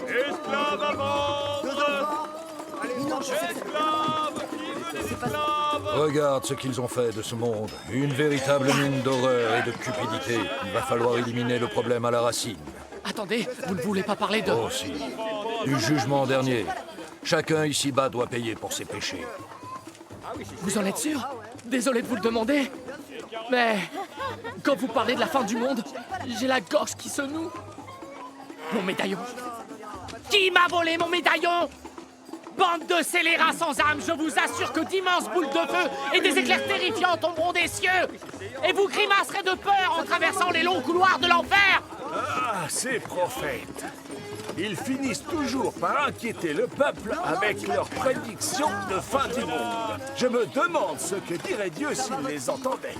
Esclaves à vendre! Esclaves! Qui veut des esclaves? Regarde ce qu'ils ont fait de ce monde. Une véritable mine d'horreur et de cupidité. Il va falloir éliminer le problème à la racine. Attendez, vous ne voulez pas parler de... Oh si. Du jugement dernier. Chacun ici-bas doit payer pour ses péchés. Vous en êtes sûr? Désolé de vous le demander. Mais... quand vous parlez de la fin du monde, j'ai la gorge qui se noue. Mon médaillon. Qui m'a volé mon médaillon? Bande de scélérats sans âme, je vous assure que d'immenses boules de feu et des éclairs terrifiants tomberont des cieux. Et vous grimacerez de peur en traversant les longs couloirs de l'enfer. Ah, ces prophètes! Ils finissent toujours par inquiéter le peuple avec leurs prédictions de fin du monde. Je me demande ce que dirait Dieu s'il les entendait.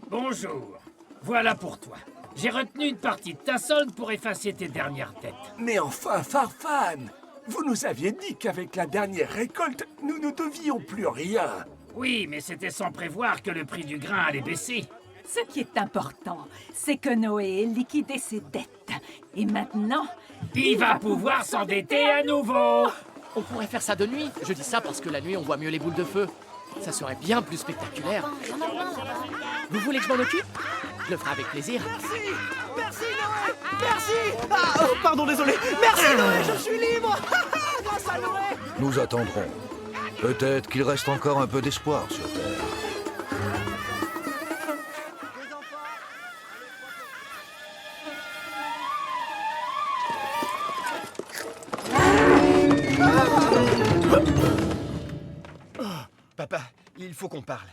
Bonjour. Voilà pour toi. J'ai retenu une partie de ta solde pour effacer tes dernières dettes. Mais enfin, Farfane, vous nous aviez dit qu'avec la dernière récolte, nous ne devions plus rien. Oui, mais c'était sans prévoir que le prix du grain allait baisser. Ce qui est important, c'est que Noé ait liquidé ses dettes. Et maintenant, il va pouvoir s'endetter à nouveau. On pourrait faire ça de nuit. Je dis ça parce que la nuit, on voit mieux les boules de feu. Ça serait bien plus spectaculaire. Vous voulez que je m'en occupe? Je le ferai avec plaisir. Merci Noé! Merci! Ah, oh, pardon, désolé! Merci Noé, je suis libre! Grâce à Noé! Nous attendrons. Peut-être qu'il reste encore un peu d'espoir sur Terre. Papa, il faut qu'on parle.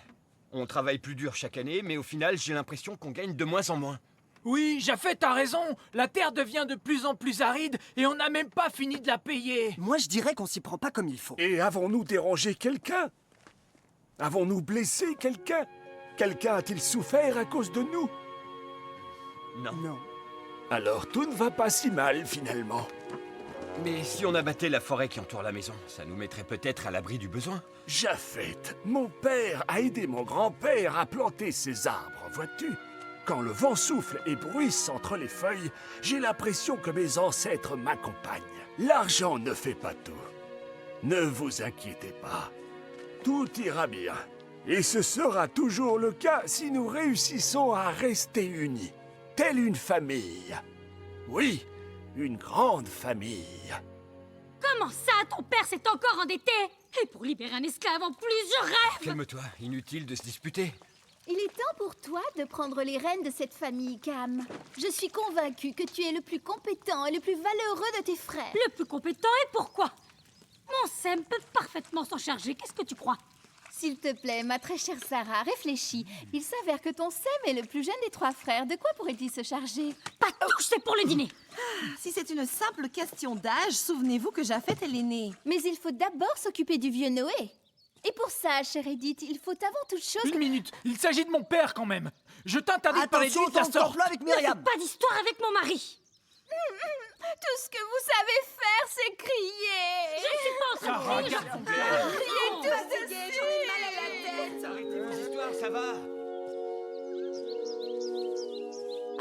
On travaille plus dur chaque année, mais au final, j'ai l'impression qu'on gagne de moins en moins. Oui, Japheth, t'as raison. La terre devient de plus en plus aride et on n'a même pas fini de la payer. Moi, je dirais qu'on s'y prend pas comme il faut. Et avons-nous dérangé quelqu'un? Avons-nous blessé quelqu'un? Quelqu'un a-t-il souffert à cause de nous? Non. Alors tout ne va pas si mal, finalement. Mais si on abattait la forêt qui entoure la maison, ça nous mettrait peut-être à l'abri du besoin. Japheth, mon père a aidé mon grand-père à planter ces arbres, vois-tu? Quand le vent souffle et bruisse entre les feuilles, j'ai l'impression que mes ancêtres m'accompagnent. L'argent ne fait pas tout. Ne vous inquiétez pas. Tout ira bien. Et ce sera toujours le cas si nous réussissons à rester unis, telle une famille. Oui, une grande famille. Comment ça, ton père s'est encore endetté? Et pour libérer un esclave en plus, je rêve! Calme-toi, inutile de se disputer. Il est temps pour toi de prendre les rênes de cette famille, Cam. Je suis convaincue que tu es le plus compétent et le plus valeureux de tes frères. Le plus compétent et pourquoi? Mon Sam peut parfaitement s'en charger, qu'est-ce que tu crois? S'il te plaît, ma très chère Sarah, réfléchis. Il s'avère que ton Sam est le plus jeune des trois frères. De quoi pourrait-il se charger? Pas touche, c'est pour le dîner. Si c'est une simple question d'âge, souvenez-vous que Japheth est l'aîné. Mais il faut d'abord s'occuper du vieux Noé. Et pour ça, chère Edith, il faut avant toute chose... Une minute, il s'agit de mon père quand même. Je t'interdis de parler de lui de la sorte. Avec Myriam. Ne fais pas d'histoire avec mon mari. Tout ce que vous savez faire, c'est crier. Je ne suis pas en train de crier. Criez tous dessus. J'en ai mal à la tête. Arrêtez vos histoires, ça va.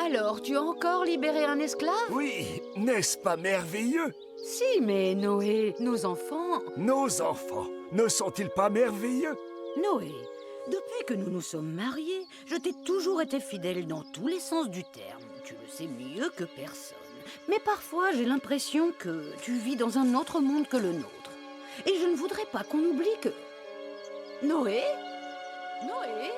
Alors, tu as encore libéré un esclave? Oui, n'est-ce pas merveilleux? Si, mais Noé, nos enfants... Nos enfants, ne sont-ils pas merveilleux? Noé, depuis que nous nous sommes mariés, je t'ai toujours été fidèle dans tous les sens du terme. Tu le sais mieux que personne. Mais parfois, j'ai l'impression que tu vis dans un autre monde que le nôtre. Et je ne voudrais pas qu'on oublie que... Noé? Noé?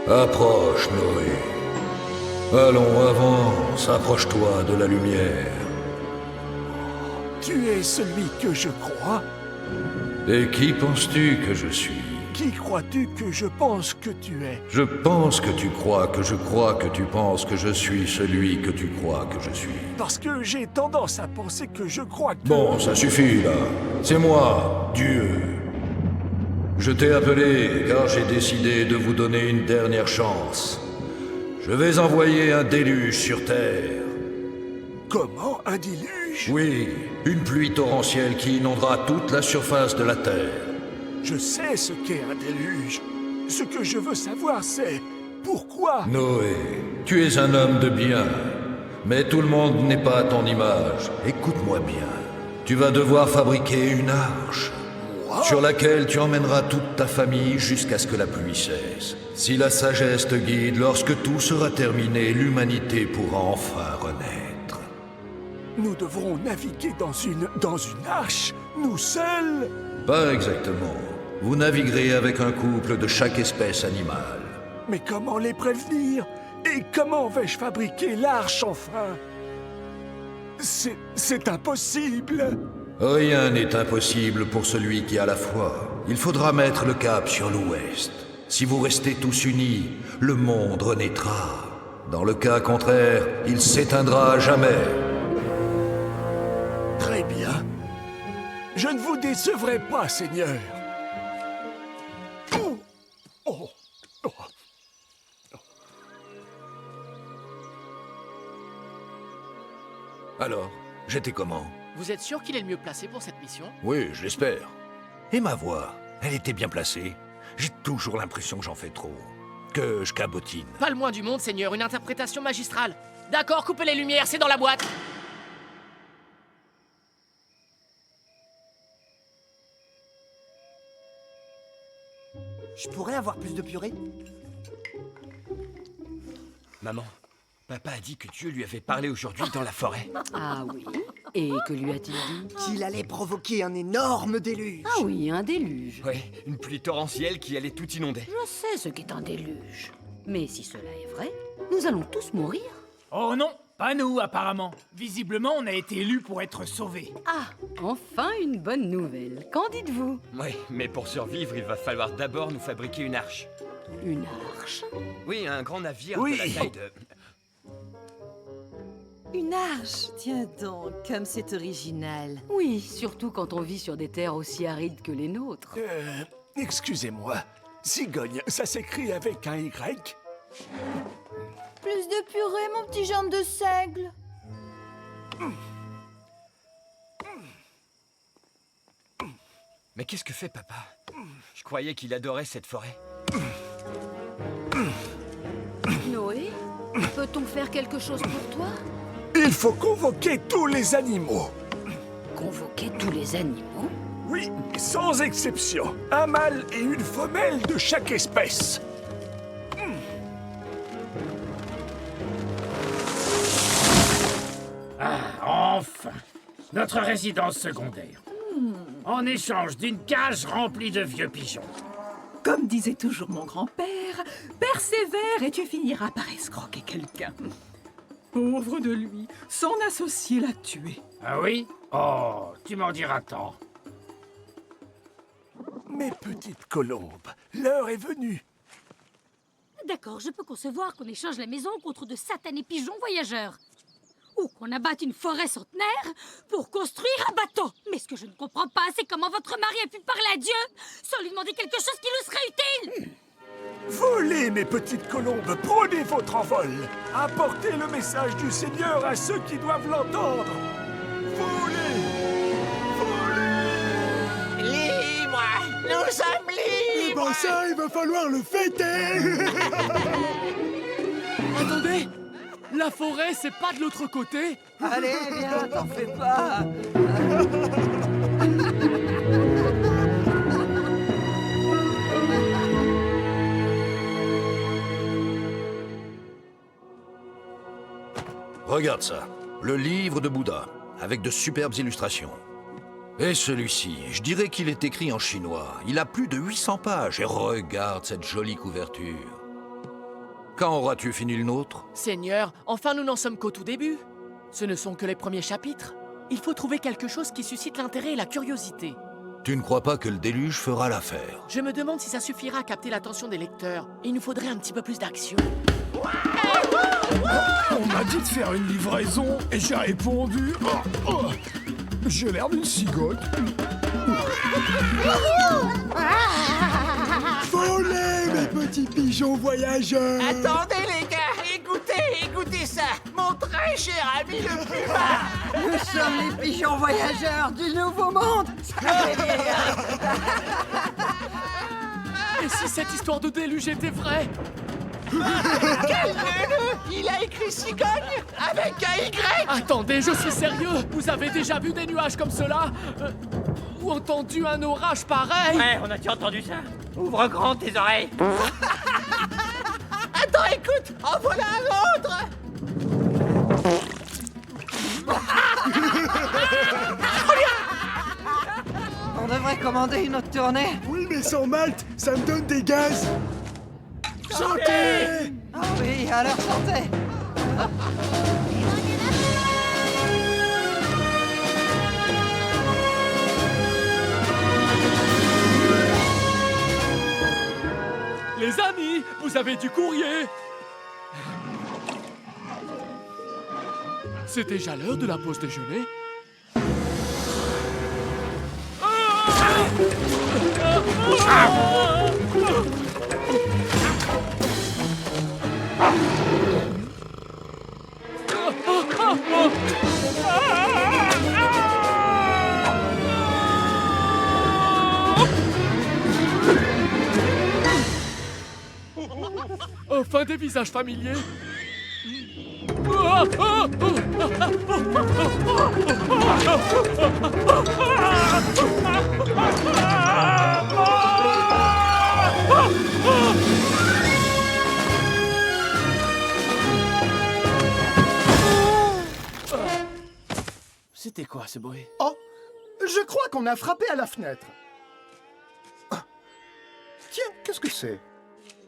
Approche, Noé. Allons, avance, approche-toi de la lumière. Tu es celui que je crois? Et qui penses-tu que je suis? Qui crois-tu que je pense que tu es? Je pense que tu crois que tu penses que je suis celui que tu crois que je suis. Parce que j'ai tendance à penser que je crois que... Bon, ça suffit, là. C'est moi, Dieu. Je t'ai appelé car j'ai décidé de vous donner une dernière chance. Je vais envoyer un déluge sur Terre. Comment? Un déluge? Oui, une pluie torrentielle qui inondera toute la surface de la Terre. Je sais ce qu'est un déluge. Ce que je veux savoir, c'est... pourquoi? Noé, tu es un homme de bien. Mais tout le monde n'est pas à ton image. Écoute-moi bien. Tu vas devoir fabriquer une arche. Sur laquelle tu emmèneras toute ta famille jusqu'à ce que la pluie cesse. Si la sagesse te guide, lorsque tout sera terminé, l'humanité pourra enfin renaître. Nous devrons naviguer dans une arche, nous seuls? Pas exactement. Vous naviguerez avec un couple de chaque espèce animale. Mais comment les prévenir? Et comment vais-je fabriquer l'arche enfin? C'est impossible! Rien n'est impossible pour celui qui a la foi. Il faudra mettre le cap sur l'ouest. Si vous restez tous unis, le monde renaîtra. Dans le cas contraire, il s'éteindra à jamais. Très bien. Je ne vous décevrai pas, Seigneur. Oh. Oh. Oh. Alors, j'étais comment? Vous êtes sûr qu'il est le mieux placé pour cette mission? Oui, je l'espère. Et ma voix, elle était bien placée. J'ai toujours l'impression que j'en fais trop. Que je cabotine. Pas le moins du monde, Seigneur, une interprétation magistrale. D'accord, coupez les lumières, c'est dans la boîte. Je pourrais avoir plus de purée? Maman, papa a dit que Dieu lui avait parlé aujourd'hui dans la forêt. Ah oui? Et que lui a-t-il dit? Qu'il allait provoquer un énorme déluge. Ah oui, un déluge. Oui, une pluie torrentielle qui allait tout inonder. Je sais ce qu'est un déluge. Mais si cela est vrai, nous allons tous mourir. Oh non, pas nous apparemment. Visiblement, on a été élus pour être sauvés. Ah, enfin une bonne nouvelle. Qu'en dites-vous? Oui, mais pour survivre, il va falloir d'abord nous fabriquer une arche. Une arche? Oui, un grand navire Oui. de la taille de... Une arche? Tiens donc, comme c'est original. Oui, surtout quand on vit sur des terres aussi arides que les nôtres. Excusez-moi. Cigogne, ça s'écrit avec un Y? Plus de purée, mon petit jambe de seigle. Mais qu'est-ce que fait papa? Je croyais qu'il adorait cette forêt. Noé, peut-on faire quelque chose pour toi? Il faut convoquer tous les animaux. Convoquer tous les animaux? Oui, sans exception. Un mâle et une femelle de chaque espèce. Ah, enfin! Notre résidence secondaire. En échange d'une cage remplie de vieux pigeons. Comme disait toujours mon grand-père, persévère et tu finiras par escroquer quelqu'un. Pauvre de lui, son associé l'a tué. Ah oui? Oh, tu m'en diras tant. Mes petites colombes, l'heure est venue. D'accord, je peux concevoir qu'on échange la maison contre de satanés pigeons voyageurs. Ou qu'on abatte une forêt centenaire pour construire un bateau. Mais ce que je ne comprends pas, c'est comment votre mari a pu parler à Dieu sans lui demander quelque chose qui nous serait utile. Volez, mes petites colombes, prenez votre envol. Apportez le message du Seigneur à ceux qui doivent l'entendre. Volez! Volez! Libre! Nous sommes libres! Eh ben ça, il va falloir le fêter! Attendez! La forêt, c'est pas de l'autre côté? Allez, viens, t'en fais pas! Regarde ça. Le livre de Bouddha, avec de superbes illustrations. Et celui-ci, je dirais qu'il est écrit en chinois. Il a plus de 800 pages. Et regarde cette jolie couverture. Quand auras-tu fini le nôtre? Seigneur, enfin nous n'en sommes qu'au tout début. Ce ne sont que les premiers chapitres. Il faut trouver quelque chose qui suscite l'intérêt et la curiosité. Tu ne crois pas que le déluge fera l'affaire? Je me demande si ça suffira à capter l'attention des lecteurs. Il nous faudrait un petit peu plus d'action. On m'a dit de faire une livraison et j'ai répondu... J'ai l'air d'une cigogne. Volez, mes petits pigeons voyageurs! Attendez les gars, écoutez ça. Mon très cher ami le puma. Nous sommes les pigeons voyageurs du Nouveau Monde. Et si cette histoire de déluge était vraie? Calmez-le. Il a écrit cigogne avec un Y. Attendez, je suis sérieux. Vous avez déjà vu des nuages comme cela? Ou entendu un orage pareil? Ouais, on a-tu entendu ça? Ouvre grand tes oreilles. Attends, écoute, en voilà un autre. On devrait commander une autre tournée. Oui, mais sans Malte, ça me donne des gaz. Santé! Ah oui, alors santé. Les amis, vous avez du courrier. C'est déjà l'heure de la pause déjeuner. Enfin des visages familiers. C'était quoi ce bruit? Oh, je crois qu'on a frappé à la fenêtre. Ah. Tiens, qu'est-ce que c'est?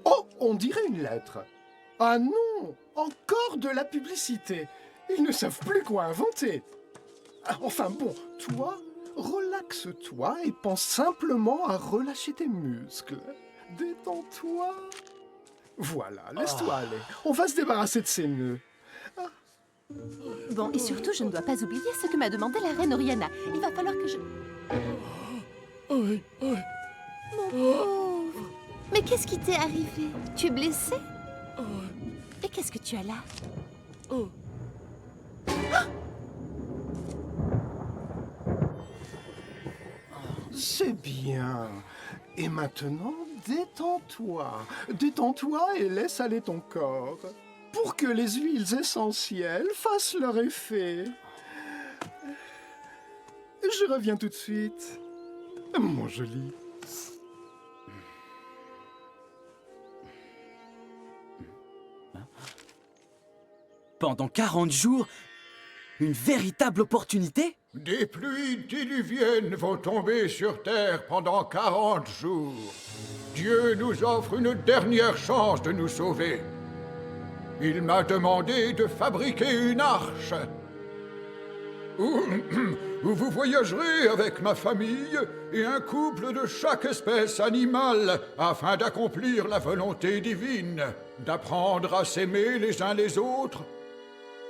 Oh, on dirait une lettre. Ah non, encore de la publicité. Ils ne savent plus quoi inventer. Ah, enfin bon, toi, relaxe-toi et pense simplement à relâcher tes muscles. Détends-toi. Voilà, laisse-toi aller. On va se débarrasser de ces nœuds. Bon, et surtout, je ne dois pas oublier ce que m'a demandé la reine Oriana. Il va falloir que je... Oui, oui. Mon pauvre. Mais qu'est-ce qui t'est arrivé? Tu es blessé? Et qu'est-ce que tu as là? C'est bien. Et maintenant, détends-toi. Détends-toi et laisse aller ton corps. Pour que les huiles essentielles fassent leur effet. Je reviens tout de suite. Mon joli. Pendant 40 jours, une véritable opportunité? Des pluies diluviennes vont tomber sur Terre pendant 40 jours. Dieu nous offre une dernière chance de nous sauver. Il m'a demandé de fabriquer une arche. Où vous voyagerez avec ma famille et un couple de chaque espèce animale afin d'accomplir la volonté divine, d'apprendre à s'aimer les uns les autres,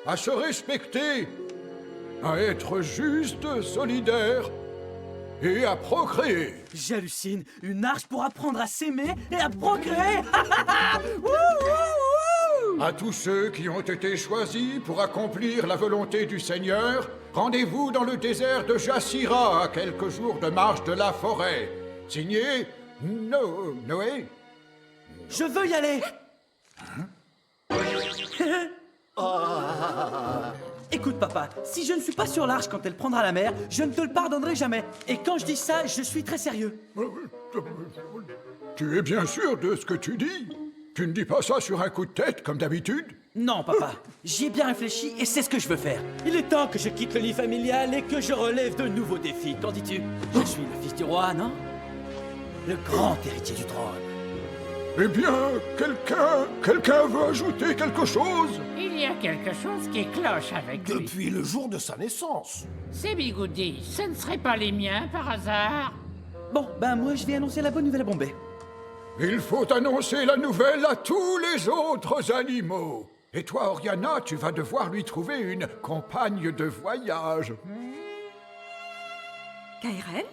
à se respecter, à être juste, solidaire et à procréer. J'hallucine, une arche pour apprendre à s'aimer et à procréer. À tous ceux qui ont été choisis pour accomplir la volonté du Seigneur, rendez-vous dans le désert de Jassira, à quelques jours de marche de la forêt. Signé Noé. Je veux y aller. Écoute papa, si je ne suis pas sur l'arche quand elle prendra la mer, je ne te le pardonnerai jamais. Et quand je dis ça, je suis très sérieux. Tu es bien sûr de ce que tu dis? Tu ne dis pas ça sur un coup de tête, comme d'habitude? Non, papa, j'y ai bien réfléchi et c'est ce que je veux faire. Il est temps que je quitte le lit familial et que je relève de nouveaux défis. Qu'en dis-tu? Je suis le fils du roi, non? Le grand héritier du trône. Eh bien, quelqu'un veut ajouter quelque chose? Il y a quelque chose qui cloche avec lui. Depuis le jour de sa naissance. Ces bigoudis, ce ne seraient pas les miens par hasard? Bon, ben moi je vais annoncer la bonne nouvelle à Bombay. Il faut annoncer la nouvelle à tous les autres animaux. Et toi, Oriana, tu vas devoir lui trouver une compagne de voyage. Kairel,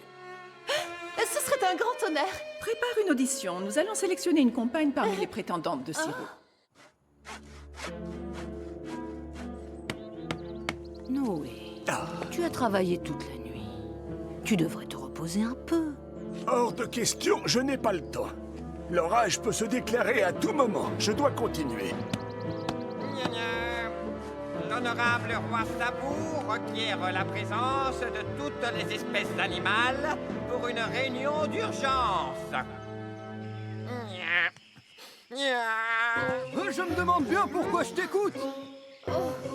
Ce serait un grand honneur. prépare une audition. Nous allons sélectionner une compagne parmi les prétendantes de Siro. Noé, tu as travaillé toute la nuit. Tu devrais te reposer un peu. Hors de question, je n'ai pas le temps. L'orage peut se déclarer à tout moment. Je dois continuer. Gna gna. L'honorable roi Sabou requiert la présence de toutes les espèces animales pour une réunion d'urgence. Gna. Gna. Je me demande bien pourquoi je t'écoute.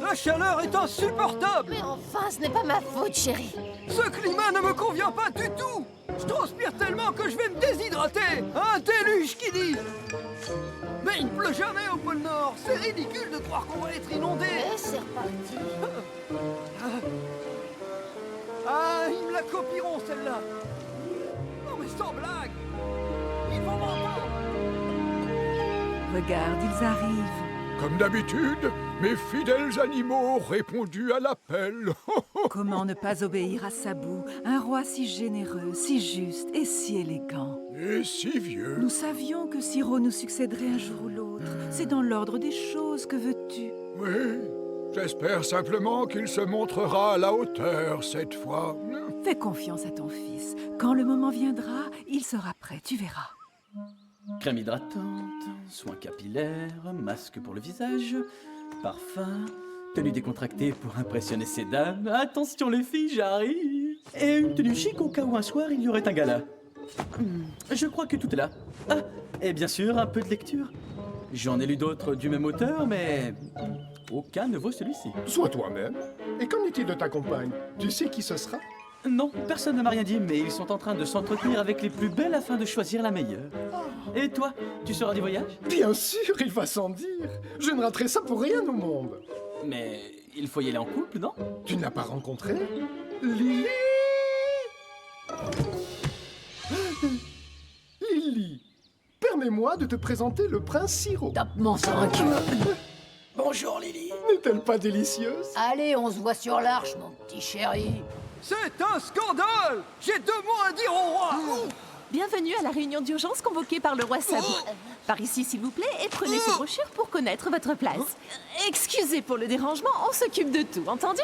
La chaleur est insupportable. Mais enfin, ce n'est pas ma faute, chérie. Ce climat ne me convient pas du tout. Je transpire tellement que je vais me déshydrater. Un déluge qui dit. Mais il ne pleut jamais au pôle Nord. C'est ridicule de croire qu'on va être inondé. Et c'est reparti. Ah, ils me la copieront celle-là. Non mais sans blague. Ils vont m'entendre. Regarde, ils arrivent. Comme d'habitude, mes fidèles animaux ont répondu à l'appel. Comment ne pas obéir à Sabou, un roi si généreux, si juste et si élégant? Et si vieux. Nous savions que Siro nous succéderait un jour ou l'autre. C'est dans l'ordre des choses, que veux-tu? Oui, j'espère simplement qu'il se montrera à la hauteur cette fois. Fais confiance à ton fils. Quand le moment viendra, il sera prêt, tu verras. Crème hydratante, soins capillaires, masque pour le visage, parfum, tenue décontractée pour impressionner ces dames. Attention les filles, j'arrive. Et une tenue chic au cas où un soir il y aurait un gala. Je crois que tout est là. Ah, et bien sûr un peu de lecture. J'en ai lu d'autres du même auteur, mais aucun ne vaut celui-ci. Sois toi-même. Et qu'en est-il de ta compagne? Tu sais qui ce sera? Non, personne ne m'a rien dit, mais ils sont en train de s'entretenir avec les plus belles afin de choisir la meilleure. Et toi, tu seras du voyage? Bien sûr, il va sans dire. Je ne raterai ça pour rien au monde. Mais il faut y aller en couple, non? Tu ne l'as pas rencontré? Lily! Lily, permets-moi de te présenter le prince Siro. Tape-moi sur un cul. Bonjour Lily. N'est-elle pas délicieuse? Allez, on se voit sur l'arche, mon petit chéri. C'est un scandale. J'ai 2 mots à dire au roi. Bienvenue à la réunion d'urgence convoquée par le roi Sabou. Par ici, s'il vous plaît, et prenez ces brochures pour connaître votre place. Excusez pour le dérangement, on s'occupe de tout, entendu?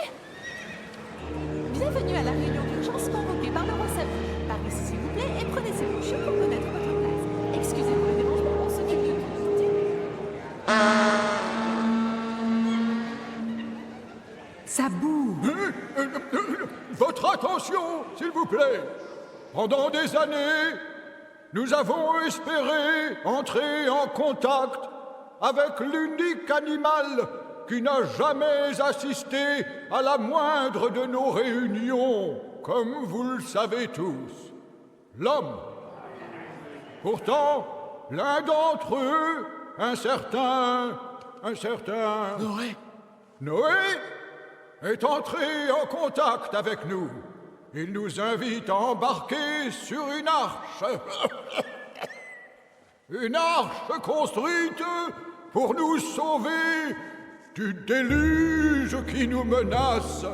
Bienvenue à la réunion d'urgence convoquée par le roi Sabou. Par ici, s'il vous plaît, et prenez ces brochures pour connaître votre place. Excusez pour le dérangement, on s'occupe de tout, entendu? Sabou! Votre attention, s'il vous plaît. Pendant des années, nous avons espéré entrer en contact avec l'unique animal qui n'a jamais assisté à la moindre de nos réunions, comme vous le savez tous, l'homme. Pourtant, l'un d'entre eux, un certain... Noé est entré en contact avec nous. Il nous invite à embarquer sur une arche. Une arche construite pour nous sauver du déluge qui nous menace.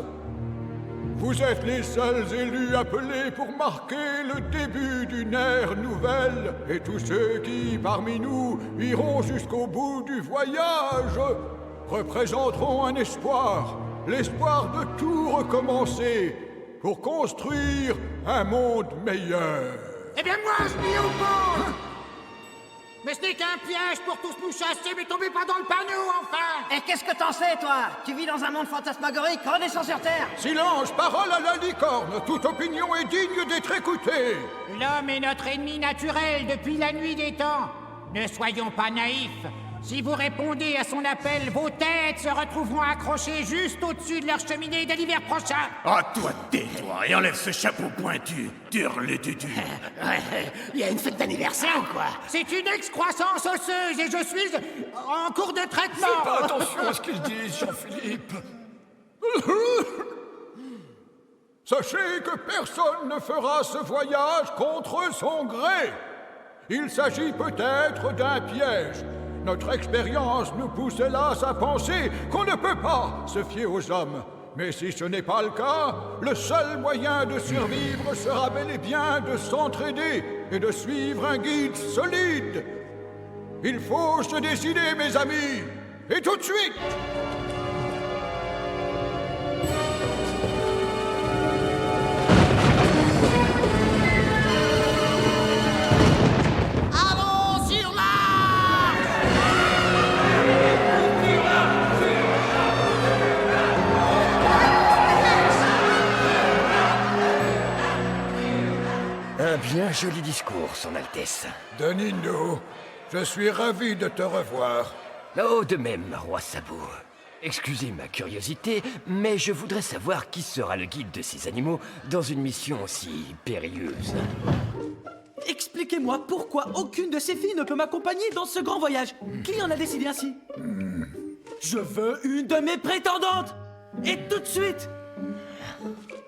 Vous êtes les seuls élus appelés pour marquer le début d'une ère nouvelle. Et tous ceux qui, parmi nous, iront jusqu'au bout du voyage, représenteront un espoir. L'espoir de tout recommencer pour construire un monde meilleur. Eh bien moi, je m'y oppose. Mais ce n'est qu'un piège pour tous nous chasser, mais tombez pas dans le panneau, enfin. Et qu'est-ce que t'en sais, toi? Tu vis dans un monde fantasmagorique, redescends sur Terre. Silence, parole à la licorne. Toute opinion est digne d'être écoutée. L'homme est notre ennemi naturel depuis la nuit des temps. Ne soyons pas naïfs. Si vous répondez à son appel, vos têtes se retrouveront accrochées juste au-dessus de leur cheminée dès l'hiver prochain. Ah, toi, tais-toi et enlève ce chapeau pointu, turlututu. Il y a une fête d'anniversaire ou quoi? C'est une excroissance osseuse et je suis en cours de traitement. Fais pas attention à ce qu'ils disent, Jean-Philippe. Sachez que personne ne fera ce voyage contre son gré. Il s'agit peut-être d'un piège. Notre expérience nous pousse hélas à penser qu'on ne peut pas se fier aux hommes. Mais si ce n'est pas le cas, le seul moyen de survivre sera bel et bien de s'entraider et de suivre un guide solide. Il faut se décider, mes amis, et tout de suite! Allons sur la... Un bien joli discours, Son Altesse. Danindo, je suis ravi de te revoir. Oh, de même, roi Sabou. Excusez ma curiosité, mais je voudrais savoir qui sera le guide de ces animaux dans une mission aussi périlleuse. Expliquez-moi pourquoi aucune de ces filles ne peut m'accompagner dans ce grand voyage. Qui en a décidé ainsi? Je veux une de mes prétendantes! Et tout de suite!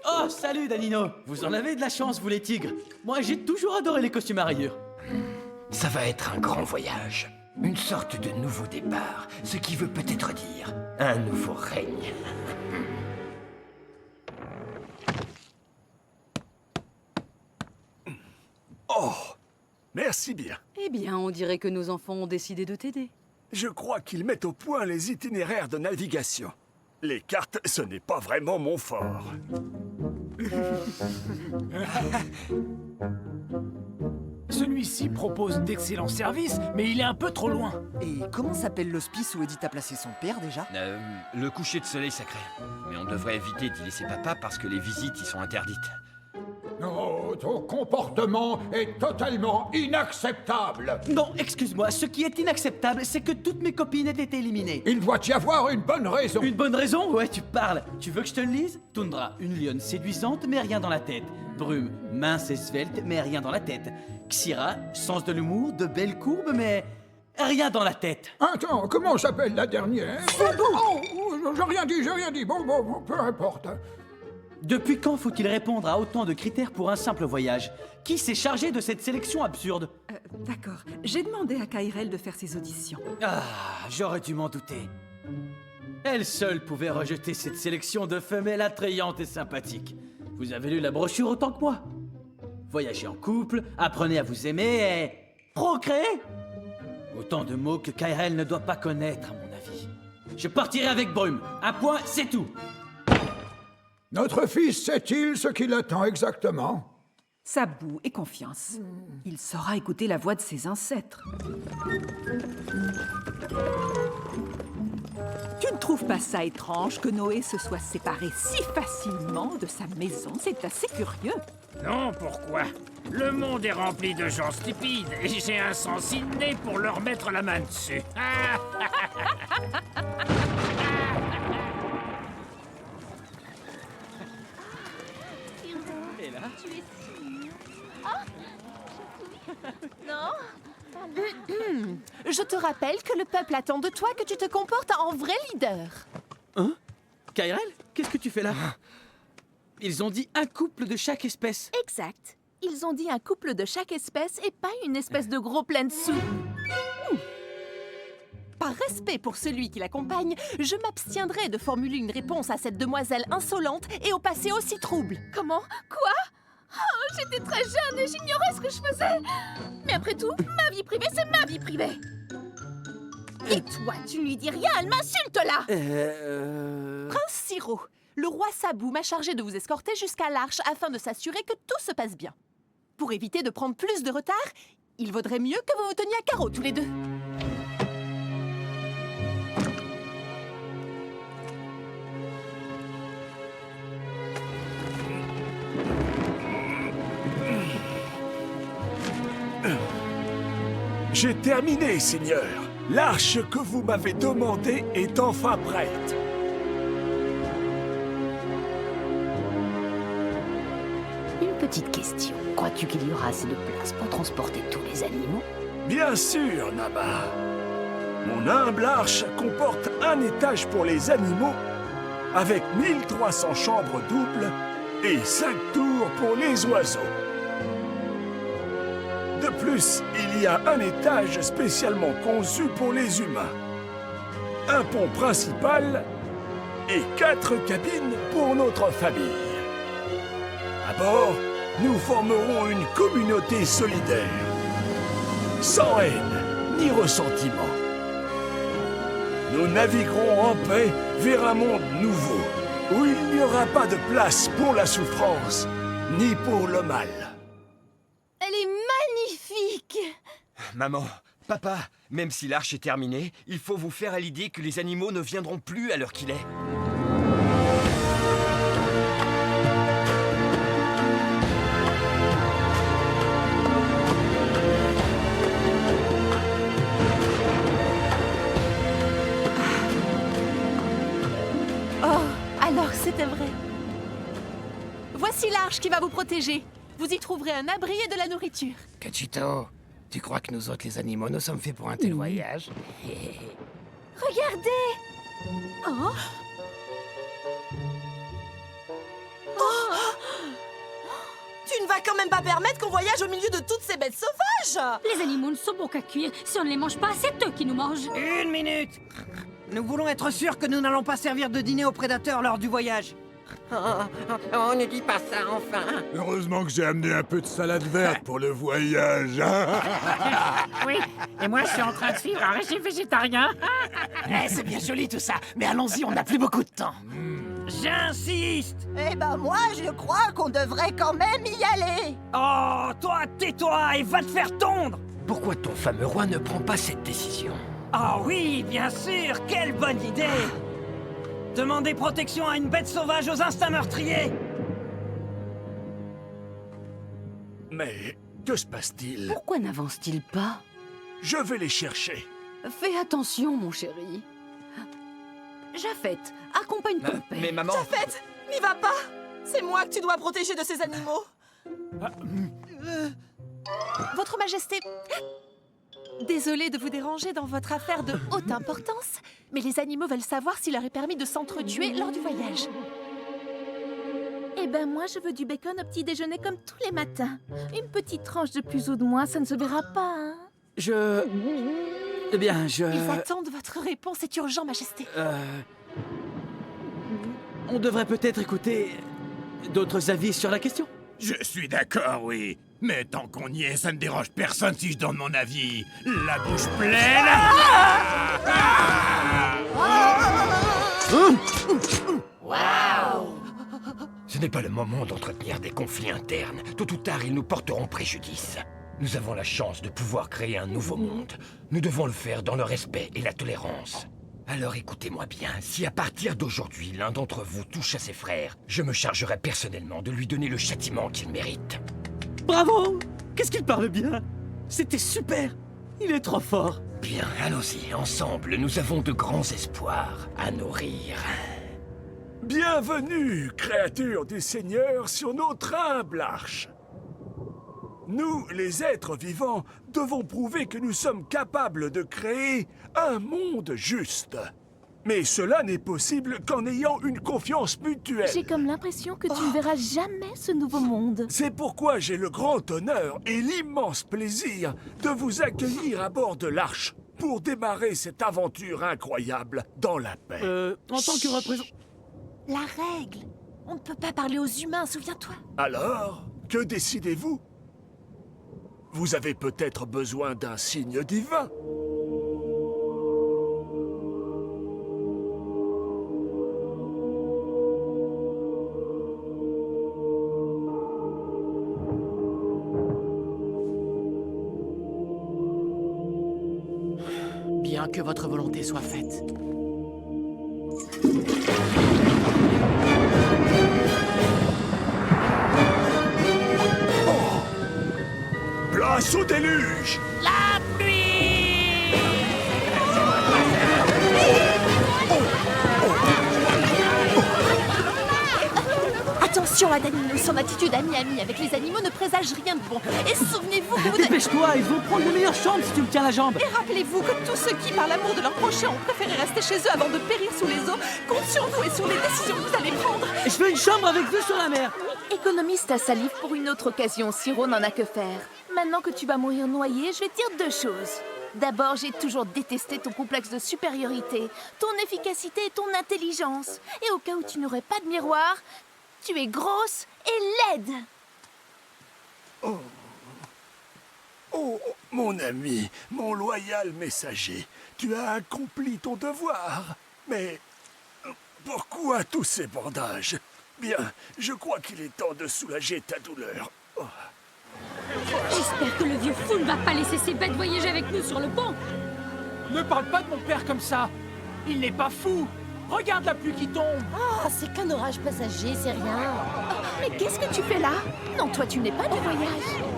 Oh, salut Danino! Vous en avez de la chance, vous les tigres. Moi, j'ai toujours adoré les costumes à rayures. Ça va être un grand voyage. Une sorte de nouveau départ, ce qui veut peut-être dire un nouveau règne. Oh, merci bien. Eh bien, on dirait que nos enfants ont décidé de t'aider. Je crois qu'ils mettent au point les itinéraires de navigation. Les cartes, ce n'est pas vraiment mon fort. Celui-ci propose d'excellents services, mais il est un peu trop loin. Et comment s'appelle l'hospice où Edith a placé son père déjà? Le coucher de soleil sacré. Mais on devrait éviter d'y laisser papa parce que les visites y sont interdites. Non, ton comportement est totalement inacceptable. Non, excuse-moi, ce qui est inacceptable, c'est que toutes mes copines aient été éliminées. Il doit y avoir une bonne raison. Une bonne raison? Ouais, tu parles. Tu veux que je te le lise? Toundra, une lionne séduisante, mais rien dans la tête. Brume, mince et svelte, mais rien dans la tête. Xira, sens de l'humour, de belles courbes, mais rien dans la tête. Attends, comment s'appelle la dernière? Oh, j'ai rien dit. Bon, peu importe. Depuis quand faut-il répondre à autant de critères pour un simple voyage? Qui s'est chargé de cette sélection absurde? D'accord. J'ai demandé à Kairel de faire ses auditions. Ah, j'aurais dû m'en douter. Elle seule pouvait rejeter cette sélection de femelles attrayantes et sympathiques. Vous avez lu la brochure autant que moi. Voyagez en couple, apprenez à vous aimer et... procréer! Autant de mots que Kairel ne doit pas connaître, à mon avis. Je partirai avec Brume. Un point, c'est tout. Notre fils sait-il ce qu'il attend exactement? Sabou et confiance. Il saura écouter la voix de ses ancêtres. Tu ne trouves pas ça étrange que Noé se soit séparé si facilement de sa maison? C'est assez curieux. Non, pourquoi? Le monde est rempli de gens stupides et j'ai un sens inné pour leur mettre la main dessus. Et là? Tu es Non? Je te rappelle que le peuple attend de toi que tu te comportes en vrai leader. Hein? Kairel, qu'est-ce que tu fais là? Ils ont dit un couple de chaque espèce. Exact. Ils ont dit un couple de chaque espèce et pas une espèce de gros plein de sous. Par respect pour celui qui l'accompagne, je m'abstiendrai de formuler une réponse à cette demoiselle insolente et au passé aussi trouble. Comment? Quoi? Oh, j'étais très jeune et j'ignorais ce que je faisais. Mais après tout, ma vie privée, c'est ma vie privée. Et toi, tu ne lui dis rien, elle m'insulte là. Prince Siro, le roi Sabou m'a chargé de vous escorter jusqu'à l'Arche afin de s'assurer que tout se passe bien. Pour éviter de prendre plus de retard, il vaudrait mieux que vous vous teniez à carreau tous les deux. J'ai terminé, Seigneur. L'arche que vous m'avez demandée est enfin prête. Une petite question. Crois-tu qu'il y aura assez de place pour transporter tous les animaux? Bien sûr, Nama. Mon humble arche comporte un étage pour les animaux, avec 1300 chambres doubles et 5 tours pour les oiseaux. De plus, il y a un étage spécialement conçu pour les humains, un pont principal et 4 cabines pour notre famille. À bord, nous formerons une communauté solidaire, sans haine ni ressentiment. Nous naviguerons en paix vers un monde nouveau, où il n'y aura pas de place pour la souffrance, ni pour le mal. Elle est magnifique! Maman, papa, même si l'arche est terminée, il faut vous faire à l'idée que les animaux ne viendront plus à l'heure qu'il est. Alors, c'était vrai. Voici l'arche qui va vous protéger. Vous y trouverez un abri et de la nourriture. Cachito, tu crois que nous autres, les animaux, nous sommes faits pour un tel voyage? Regardez! Oh. Tu ne vas quand même pas permettre qu'on voyage au milieu de toutes ces bêtes sauvages! Les animaux ne sont bons qu'à cuire. Si on ne les mange pas, c'est eux qui nous mangent. Une minute! Nous voulons être sûrs que nous n'allons pas servir de dîner aux prédateurs lors du voyage. On ne dit pas ça, enfin. Heureusement que j'ai amené un peu de salade verte pour le voyage. Oui, et moi je suis en train de suivre un régime végétarien. C'est bien joli tout ça, mais allons-y, on n'a plus beaucoup de temps. J'insiste! Eh ben moi, je crois qu'on devrait quand même y aller. Oh, toi, tais-toi et va te faire tondre! Pourquoi ton fameux roi ne prend pas cette décision? Ah oui, bien sûr, quelle bonne idée! Demander protection à une bête sauvage aux instincts meurtriers! Mais que se passe-t-il? Pourquoi n'avance-t-il pas? Je vais les chercher. Fais attention, mon chéri. Japheth, accompagne ton père. Mais maman... Japheth, n'y va pas! C'est moi que tu dois protéger de ces animaux. Votre Majesté... Désolée de vous déranger dans votre affaire de haute importance, mais les animaux veulent savoir s'il leur est permis de s'entretuer lors du voyage. Eh ben moi, je veux du bacon au petit déjeuner comme tous les matins. Une petite tranche de plus ou de moins, ça ne se verra pas, hein? Eh bien, je... Ils attendent votre réponse, c'est urgent, Majesté. On devrait peut-être écouter d'autres avis sur la question. Je suis d'accord, oui. Mais tant qu'on y est, ça ne dérange personne si je donne mon avis. La bouche pleine. Waouh! Ce n'est pas le moment d'entretenir des conflits internes. Tôt ou tard, ils nous porteront préjudice. Nous avons la chance de pouvoir créer un nouveau monde. Nous devons le faire dans le respect et la tolérance. Alors écoutez-moi bien, si à partir d'aujourd'hui, l'un d'entre vous touche à ses frères, je me chargerai personnellement de lui donner le châtiment qu'il mérite. Bravo! Qu'est-ce qu'il parle bien? C'était super! Il est trop fort! Bien, allons-y, ensemble, nous avons de grands espoirs à nourrir. Bienvenue, créatures du Seigneur, sur notre humble arche. Nous, les êtres vivants, devons prouver que nous sommes capables de créer un monde juste. Mais cela n'est possible qu'en ayant une confiance mutuelle. J'ai comme l'impression que tu ne verras jamais ce nouveau monde. C'est pourquoi j'ai le grand honneur et l'immense plaisir de vous accueillir à bord de l'Arche pour démarrer cette aventure incroyable dans la paix. En tant que représentant... La règle! On ne peut pas parler aux humains, souviens-toi. Alors, que décidez-vous? Vous avez peut-être besoin d'un signe divin. Bien que votre volonté soit faite. Place au déluge! La pluie! Attention à Danilo, son attitude ami-ami avec les animaux ne présage rien de bon. Et souvenez-vous que vous... Dépêche-toi, ils vont prendre les meilleures chambres si tu me tiens la jambe. Et rappelez-vous que tous ceux qui, par l'amour de leur prochain, ont préféré rester chez eux avant de périr sous les eaux, comptent sur vous et sur les décisions que vous allez prendre. Et je veux une chambre avec vue sur la mer. Économise ta salive pour une autre occasion, Siro n'en a que faire. Maintenant que tu vas mourir noyé, je vais te dire 2 choses. D'abord, j'ai toujours détesté ton complexe de supériorité, ton efficacité et ton intelligence. Et au cas où tu n'aurais pas de miroir, tu es grosse et laide. Oh, mon ami, mon loyal messager, tu as accompli ton devoir. Mais pourquoi tous ces bandages? Bien, je crois qu'il est temps de soulager ta douleur. Oh. J'espère que le vieux fou ne va pas laisser ses bêtes voyager avec nous sur le pont. Ne parle pas de mon père comme ça. Il n'est pas fou. Regarde la pluie qui tombe. Ah, c'est qu'un orage passager, c'est rien. Oh, mais qu'est-ce que tu fais là? Non, toi, tu n'es pas du voyage.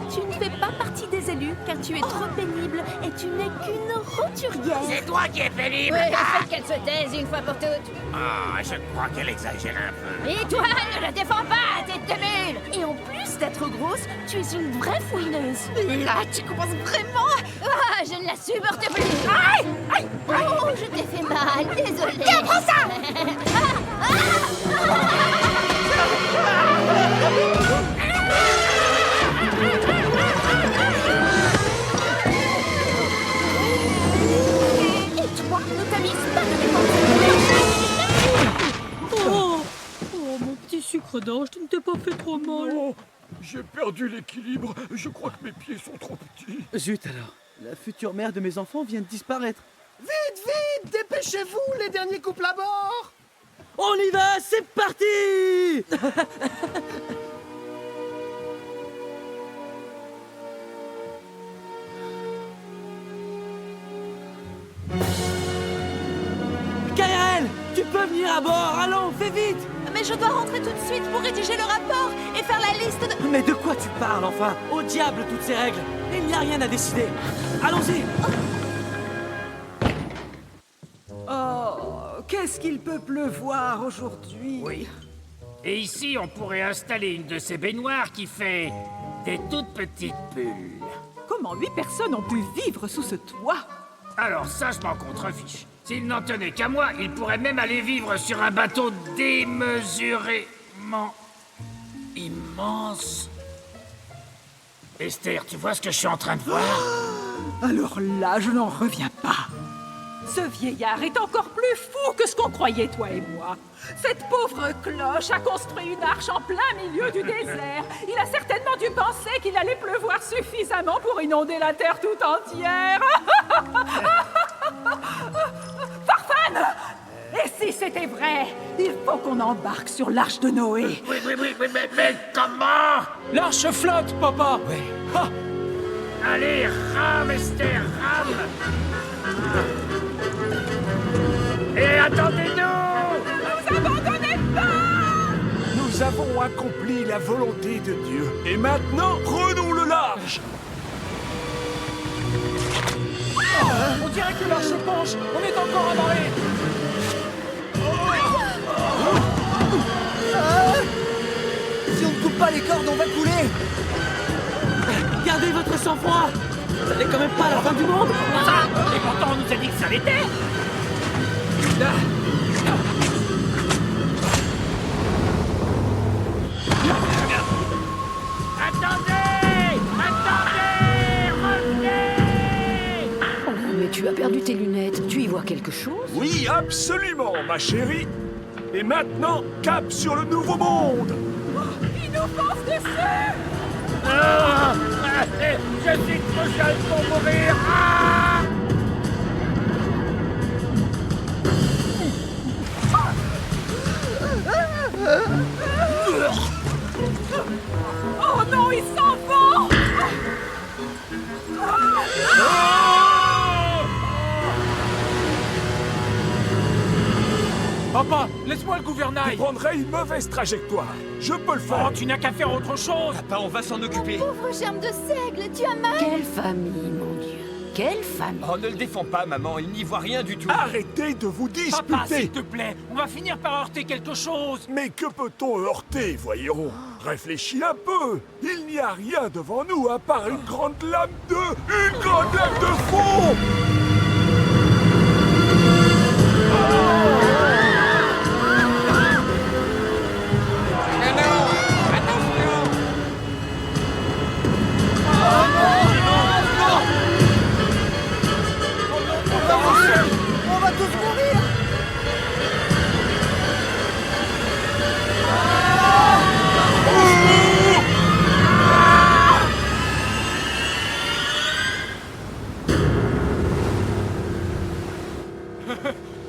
Tu ne fais pas partie des élus, car tu es trop pénible et tu n'es qu'une roturière. C'est toi qui es pénible. Ouais, faites qu'elle se taise une fois pour toutes. Ah, je crois qu'elle exagère un peu. Et toi, ne la défends pas, tête de mule. Et en plus d'être grosse, tu es une vraie fouineuse. Là, tu commences vraiment... Ah, je ne la supporte plus. Aïe, aïe, Oh, je t'ai fait mal, désolée. Tiens, prends ça. Et toi, ne t'amuse pas de défendre. Oh, mon petit sucre d'orge, tu ne t'es pas fait trop mal. Oh, j'ai perdu l'équilibre. Je crois que mes pieds sont trop petits. Zut alors, la future mère de mes enfants vient de disparaître. Vite, vite, dépêchez-vous, les derniers couples à bord. On y va, c'est parti. KRL, tu peux venir à bord, allons, fais vite. Mais je dois rentrer tout de suite pour rédiger le rapport et faire la liste de... Mais de quoi tu parles enfin? Au diable toutes ces règles. Il n'y a rien à décider. Allons-y. Oh, qu'est-ce qu'il peut pleuvoir aujourd'hui? Oui. Et ici, on pourrait installer une de ces baignoires qui fait des toutes petites bulles. Comment 8 personnes ont pu vivre sous ce toit? Alors ça, je m'en contrefiche. S'il n'en tenait qu'à moi, il pourrait même aller vivre sur un bateau démesurément immense. Esther, tu vois ce que je suis en train de voir? Alors là, je n'en reviens pas. Ce vieillard est encore plus fou que ce qu'on croyait, toi et moi. Cette pauvre cloche a construit une arche en plein milieu du désert. Il a certainement dû penser qu'il allait pleuvoir suffisamment pour inonder la terre tout entière. Farfane! Et si c'était vrai, il faut qu'on embarque sur l'arche de Noé. Oui, mais comment? L'arche flotte, papa. Oui. Ah. Allez, rame, Esther, rame. Et attendez-nous! Ne nous abandonnez pas! Nous avons accompli la volonté de Dieu. Et maintenant, prenons le large. On dirait que l'arche penche. On est encore amarré. Si on ne coupe pas les cordes, on va couler. Gardez votre sang-froid. Ça n'est quand même pas la fin du monde. Et pourtant, on nous a dit que ça l'était. Attendez! Revenez! Oh, mais tu as perdu tes lunettes. Tu y vois quelque chose? Oui, absolument, ma chérie. Et maintenant, cap sur le nouveau monde. Il nous fonce dessus! Ah, je suis trop jeune pour mourir. Ah! Oh non, ils s'en vont! Papa, laisse-moi le gouvernail. Tu prendrais une mauvaise trajectoire. Je peux le faire. Oh, tu n'as qu'à faire autre chose. Papa, on va s'en occuper. Pauvre germe de seigle, tu as mal. Quelle famille, mon Dieu. quelle famille? Oh, ne le défends pas, maman, il n'y voit rien du tout. Arrêtez de vous disputer. Papa, s'il te plaît, on va finir par heurter quelque chose. Mais que peut-on heurter, voyons? Réfléchis un peu. Il n'y a rien devant nous à part une grande lame de... Une grande lame de fond. On va tous mourir.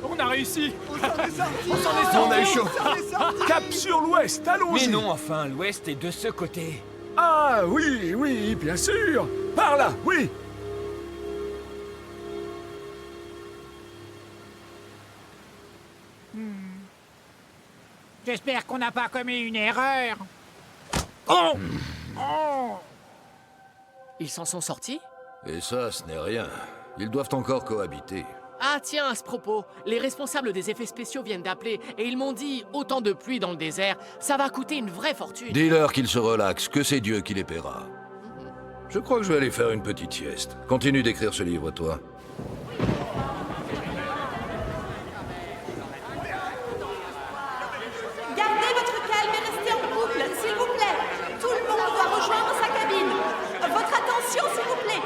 On a réussi. On s'en est sorti. On a eu chaud. Cap sur l'ouest, allons-y. Mais non, enfin, l'ouest est de ce côté. Ah oui, oui, bien sûr. Par là, oui. J'espère qu'on n'a pas commis une erreur. Oh! Oh! Ils s'en sont sortis? Et ça, ce n'est rien. Ils doivent encore cohabiter. Ah tiens, à ce propos, les responsables des effets spéciaux viennent d'appeler et ils m'ont dit autant de pluie dans le désert, ça va coûter une vraie fortune. Dis-leur qu'ils se relaxent, que c'est Dieu qui les paiera. Je crois que je vais aller faire une petite sieste. Continue d'écrire ce livre, toi. Gardez votre calme et restez en couple, s'il vous plaît. Tout le monde doit rejoindre sa cabine. Votre attention, s'il vous plaît.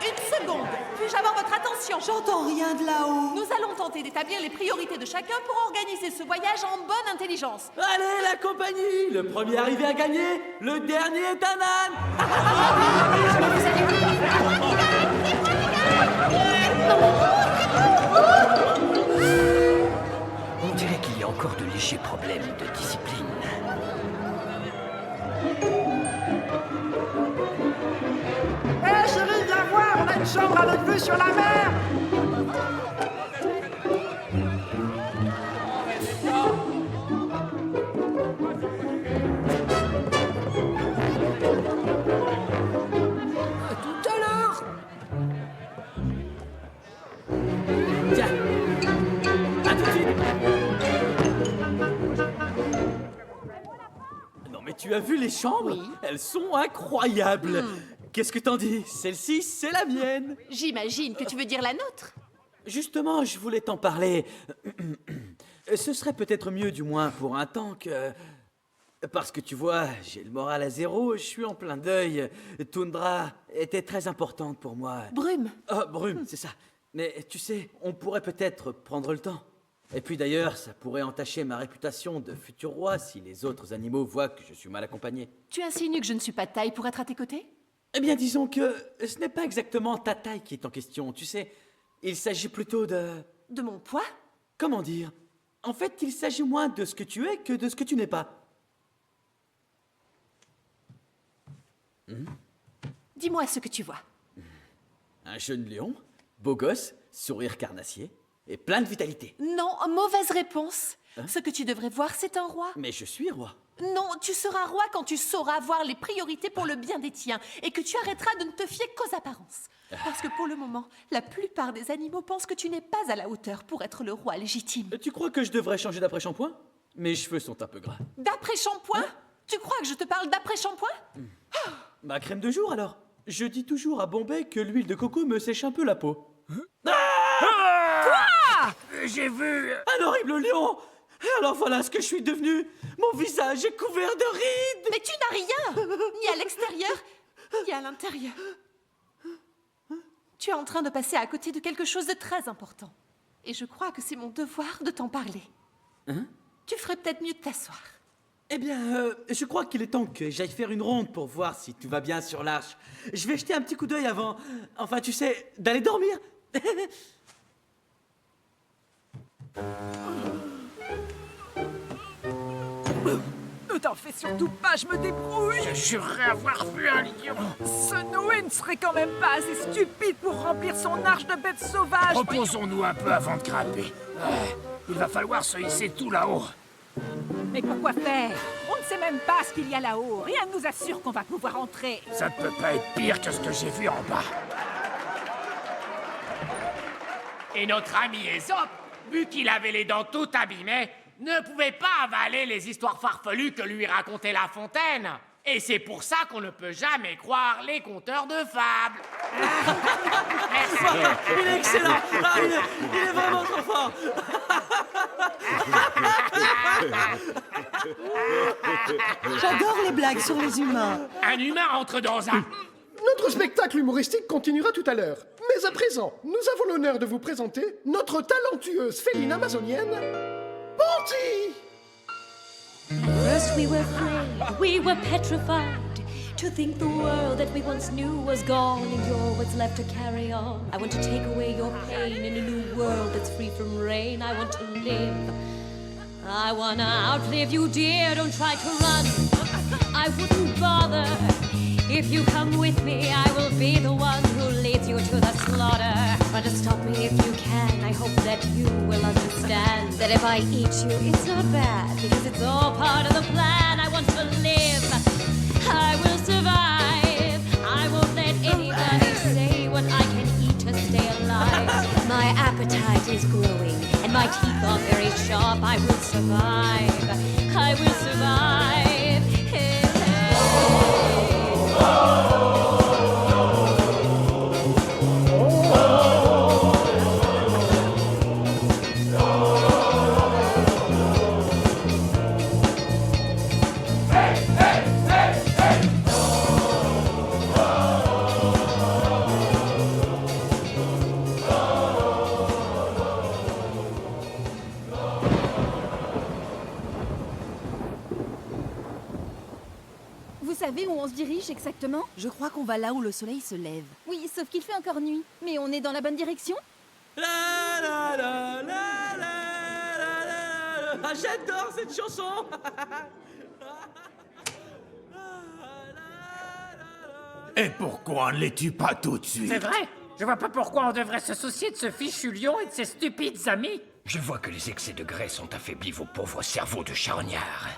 Une seconde. Puis-je avoir votre attention? J'entends rien de là-haut. Nous allons tenter d'établir les priorités de chacun pour organiser ce voyage en bonne intelligence. Allez, la compagnie! Le premier arrivé à gagner, le dernier est un âne! On dirait qu'il y a encore de légers problèmes de discipline. Hé chérie, viens voir, on a une chambre avec vue sur la mer. À tout à l'heure. Tiens! À tout de suite! Non mais tu as vu les chambres? Oui. Elles sont incroyables! Qu'est-ce que t'en dis? Celle-ci, c'est la mienne! J'imagine que tu veux dire la nôtre. Justement, je voulais t'en parler. Ce serait peut-être mieux, du moins pour un temps, que... Parce que tu vois, j'ai le moral à zéro, je suis en plein deuil. Toundra était très importante pour moi. Brume. Ah, Brume, c'est ça. Mais tu sais, on pourrait peut-être prendre le temps. Et puis d'ailleurs, ça pourrait entacher ma réputation de futur roi si les autres animaux voient que je suis mal accompagné. Tu insinues que je ne suis pas de taille pour être à tes côtés? Eh bien, disons que ce n'est pas exactement ta taille qui est en question, tu sais. Il s'agit plutôt de... De mon poids? Comment dire? En fait, il s'agit moins de ce que tu es que de ce que tu n'es pas. Dis-moi ce que tu vois. Un jeune lion, beau gosse, sourire carnassier et plein de vitalité. Non, mauvaise réponse. Ce que tu devrais voir, c'est un roi. Mais je suis roi. Non, tu seras roi quand tu sauras voir les priorités pour le bien des tiens et que tu arrêteras de ne te fier qu'aux apparences. Parce que pour le moment, la plupart des animaux pensent que tu n'es pas à la hauteur pour être le roi légitime. Tu crois que je devrais changer d'après-shampoing? Mes cheveux sont un peu gras. D'après-shampoing? Tu crois que je te parle d'après-shampoing? Ma crème de jour alors? Je dis toujours à Bombay que l'huile de coco me sèche un peu la peau. Quoi? J'ai vu un horrible lion. Et alors voilà ce que je suis devenu. Mon visage est couvert de rides. Mais tu n'as rien, ni à l'extérieur, ni à l'intérieur. Tu es en train de passer à côté de quelque chose de très important. Et je crois que c'est mon devoir de t'en parler. Hein? Tu ferais peut-être mieux de t'asseoir. Eh bien, je crois qu'il est temps que j'aille faire une ronde pour voir si tout va bien sur l'arche. Je vais jeter un petit coup d'œil avant, enfin tu sais, d'aller dormir. Ne t'en fais surtout pas, je me débrouille. Je jurerais avoir vu un lion. Ce Noé ne serait quand même pas assez stupide pour remplir son arche de bêtes sauvages. Reposons-nous un peu avant de grimper. Il va falloir se hisser tout là-haut. Mais pourquoi faire? On ne sait même pas ce qu'il y a là-haut. Rien ne nous assure qu'on va pouvoir entrer. Ça ne peut pas être pire que ce que j'ai vu en bas. Et notre ami Ésope, vu qu'il avait les dents toutes abîmées, ne pouvait pas avaler les histoires farfelues que lui racontait La Fontaine. Et c'est pour ça qu'on ne peut jamais croire les conteurs de fables. Il est excellent. Il est vraiment trop fort. J'adore les blagues sur les humains. Un humain entre dans un... Notre spectacle humoristique continuera tout à l'heure. Mais à présent, nous avons l'honneur de vous présenter notre talentueuse féline amazonienne, Ponty. First we were afraid, we were petrified to think the world that we once knew was gone and you're what's left to carry on. I want to take away your pain in a new world that's free from rain. I want to live. I wanna outlive you, dear, don't try to run. I wouldn't bother. If you come with me, I will be the one who leads you to the slaughter. Try to stop me if you can. I hope that you will understand that if I eat you, it's not bad because it's all part of the plan. I want to live. I will survive. I won't let anybody say what I can eat to stay alive. My appetite is growing and my teeth are very sharp. I will survive. I will survive. Hey, hey. Vous savez où on se dirige exactement? Je crois qu'on va là où le soleil se lève. Oui, sauf qu'il fait encore nuit. Mais on est dans la bonne direction? Ah, j'adore cette chanson. Et pourquoi ne les tue pas tout de suite? C'est vrai. Je vois pas pourquoi on devrait se soucier de ce fichu lion et de ses stupides amis. Je vois que les excès de graisse ont affaibli vos pauvres cerveaux de charognards.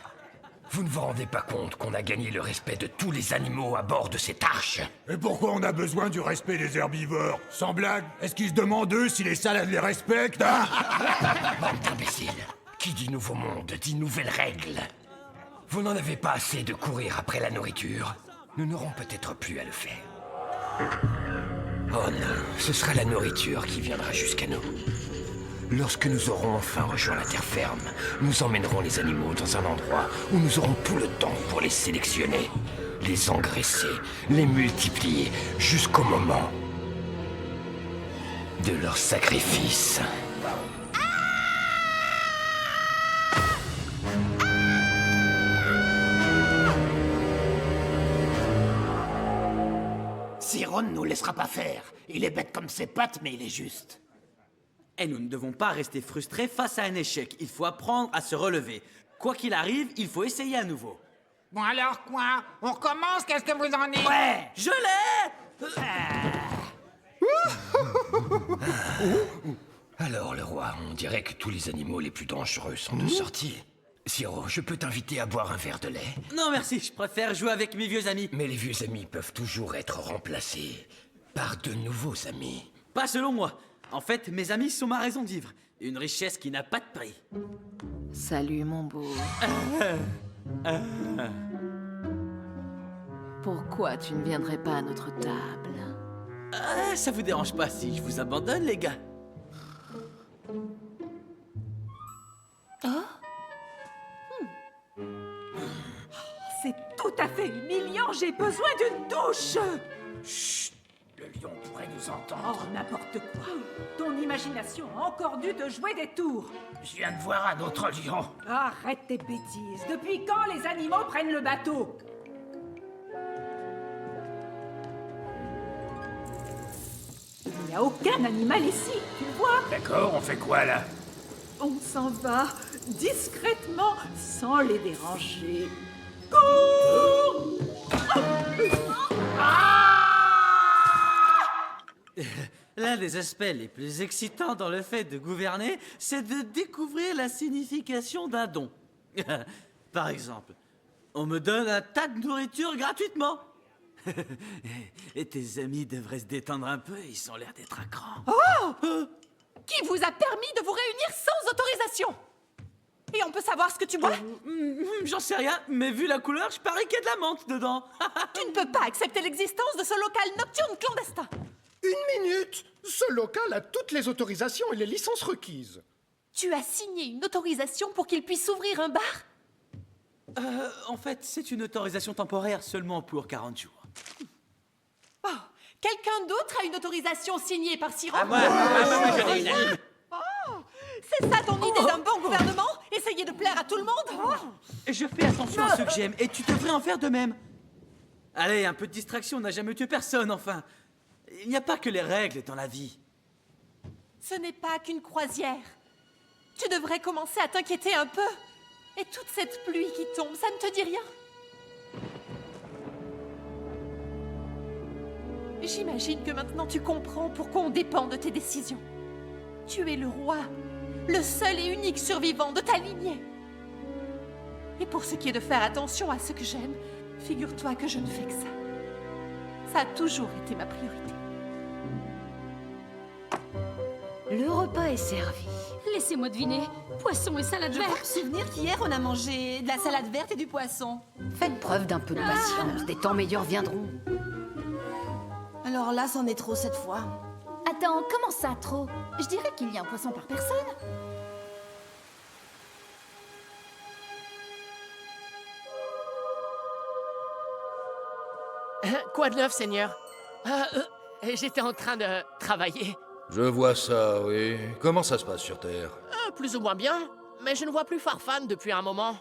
Vous ne vous rendez pas compte qu'on a gagné le respect de tous les animaux à bord de cette arche? Et pourquoi on a besoin du respect des herbivores? Sans blague, est-ce qu'ils se demandent eux si les salades les respectent? Bande d'imbéciles. Qui dit nouveau monde, dit nouvelles règles. Vous n'en avez pas assez de courir après la nourriture? Nous n'aurons peut-être plus à le faire. Oh non, ce sera la nourriture qui viendra jusqu'à nous. Lorsque nous aurons enfin rejoint la terre ferme, nous emmènerons les animaux dans un endroit où nous aurons tout le temps pour les sélectionner, les engraisser, les multiplier, jusqu'au moment de leur sacrifice. Siron ne nous laissera pas faire. Il est bête comme ses pattes, mais il est juste. Et nous ne devons pas rester frustrés face à un échec. Il faut apprendre à se relever. Quoi qu'il arrive, il faut essayer à nouveau. Bon alors quoi? On recommence? Qu'est-ce que vous en dites? Ouais, je l'ai! Alors, le roi, on dirait que tous les animaux les plus dangereux sont de sortie. Siro, je peux t'inviter à boire un verre de lait? Non, merci, je préfère jouer avec mes vieux amis. Mais les vieux amis peuvent toujours être remplacés par de nouveaux amis. Pas selon moi. En fait, mes amis sont ma raison de vivre. Une richesse qui n'a pas de prix. Salut, mon beau. Pourquoi tu ne viendrais pas à notre table? Ça vous dérange pas si je vous abandonne, les gars? C'est tout à fait humiliant, j'ai besoin d'une douche. Chut, le lion pourrait nous entendre. Oh, n'importe quoi. Ton imagination a encore dû te jouer des tours. Je viens de voir un autre lion. Arrête tes bêtises. Depuis quand les animaux prennent le bateau? Il n'y a aucun animal ici, tu le vois? D'accord, on fait quoi là? On s'en va discrètement, sans les déranger. Cours! L'un des aspects les plus excitants dans le fait de gouverner, c'est de découvrir la signification d'un don. Par exemple, on me donne un tas de nourriture gratuitement. Et tes amis devraient se détendre un peu, ils ont l'air d'être à cran. Oh! Qui vous a permis de vous réunir sans autorisation? Et on peut savoir ce que tu bois? J'en sais rien, mais vu la couleur, je parie qu'il y a de la menthe dedans. Tu ne peux pas accepter l'existence de ce local nocturne clandestin. Une minute! Ce local a toutes les autorisations et les licences requises. Tu as signé une autorisation pour qu'il puisse ouvrir un bar? En fait, c'est une autorisation temporaire seulement pour 40 jours. Oh, quelqu'un d'autre a une autorisation signée par Siro? Moi, j'en ai une. Oh, c'est ça ton idée d'un bon gouvernement? Essayer de plaire à tout le monde? Je fais attention à ceux que j'aime, et tu devrais en faire de même. Allez, un peu de distraction n'a jamais tué personne, enfin. Il n'y a pas que les règles dans la vie. Ce n'est pas qu'une croisière. Tu devrais commencer à t'inquiéter un peu. Et toute cette pluie qui tombe, ça ne te dit rien? J'imagine que maintenant tu comprends pourquoi on dépend de tes décisions. Tu es le roi, le seul et unique survivant de ta lignée. Et pour ce qui est de faire attention à ce que j'aime, figure-toi que je ne fais que ça. Ça a toujours été ma priorité. Le repas est servi. Laissez-moi deviner. Poisson et salade Je verte. crois me souvenir qu'hier on a mangé de la salade verte et du poisson. Faites preuve d'un peu de patience, des temps meilleurs viendront. Alors là, c'en est trop cette fois. Attends, comment ça, trop? Je dirais qu'il y a un poisson par personne. Quoi de neuf, Seigneur? J'étais en train de travailler. Je vois ça, oui. Comment ça se passe sur Terre? Plus ou moins bien, mais je ne vois plus Farfane depuis un moment.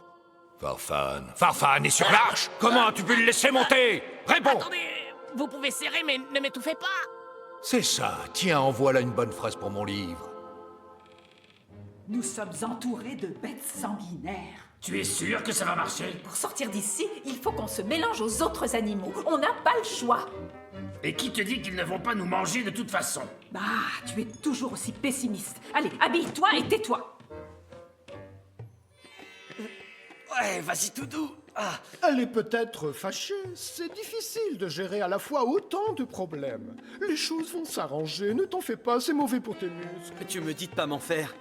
Farfane. Farfane est sur l'arche. Comment tu peux le laisser monter? Réponds. Attendez, vous pouvez serrer, mais ne m'étouffez pas. C'est ça. Tiens, en voilà une bonne phrase pour mon livre. Nous sommes entourés de bêtes sanguinaires. Tu es sûr que ça va marcher? Pour sortir d'ici, il faut qu'on se mélange aux autres animaux. On n'a pas le choix. Et qui te dit qu'ils ne vont pas nous manger de toute façon? Bah, tu es toujours aussi pessimiste. Allez, habille-toi et tais-toi. Ouais, vas-y tout doux. Elle est peut-être fâchée. C'est difficile de gérer à la fois autant de problèmes. Les choses vont s'arranger, ne t'en fais pas, c'est mauvais pour tes muscles. Tu me dis de pas m'en faire.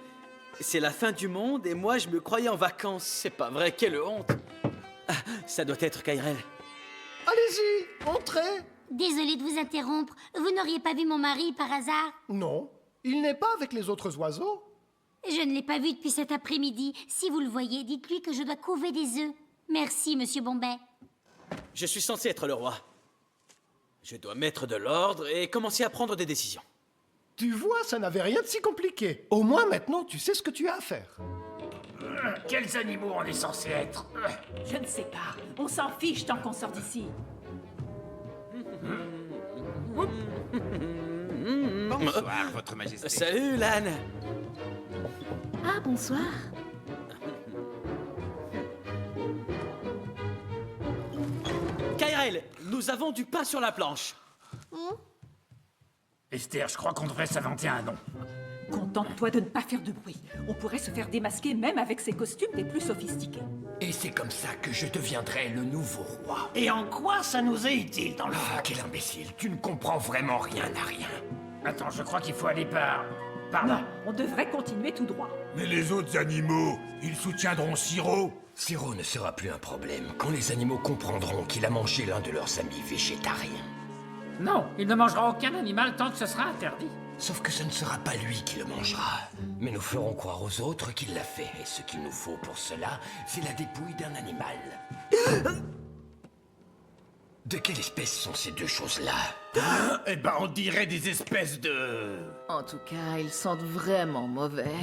C'est la fin du monde et moi je me croyais en vacances. C'est pas vrai, quelle honte. Ça doit être Kairel. Allez-y, entrez. Désolée de vous interrompre. Vous n'auriez pas vu mon mari par hasard? Non, il n'est pas avec les autres oiseaux. Je ne l'ai pas vu depuis cet après-midi. Si vous le voyez, dites-lui que je dois couver des œufs. Merci, monsieur Bombay. Je suis censé être le roi. Je dois mettre de l'ordre et commencer à prendre des décisions. Tu vois, ça n'avait rien de si compliqué. Au moins maintenant, tu sais ce que tu as à faire. Quels animaux on est censé être? Je ne sais pas. On s'en fiche tant qu'on sort d'ici. Bonsoir, Votre Majesté. Salut, Lan. Ah, bonsoir. Kairel, nous avons du pain sur la planche. Esther, je crois qu'on devrait s'inventer un nom. Contente-toi de ne pas faire de bruit. On pourrait se faire démasquer même avec ces costumes les plus sophistiqués. Et c'est comme ça que je deviendrai le nouveau roi. Et en quoi ça nous est utile dans le fond? Ah, quel imbécile, tu ne comprends vraiment rien à rien. Attends, je crois qu'il faut aller par là. Non, on devrait continuer tout droit. Mais les autres animaux, ils soutiendront Siro? Siro ne sera plus un problème quand les animaux comprendront qu'il a mangé l'un de leurs amis végétariens. Non, il ne mangera aucun animal tant que ce sera interdit. Sauf que ce ne sera pas lui qui le mangera. Mais nous ferons croire aux autres qu'il l'a fait. Et ce qu'il nous faut pour cela, c'est la dépouille d'un animal. De quelle espèce sont ces deux choses-là? Eh ben, on dirait des espèces de... En tout cas, ils sentent vraiment mauvais.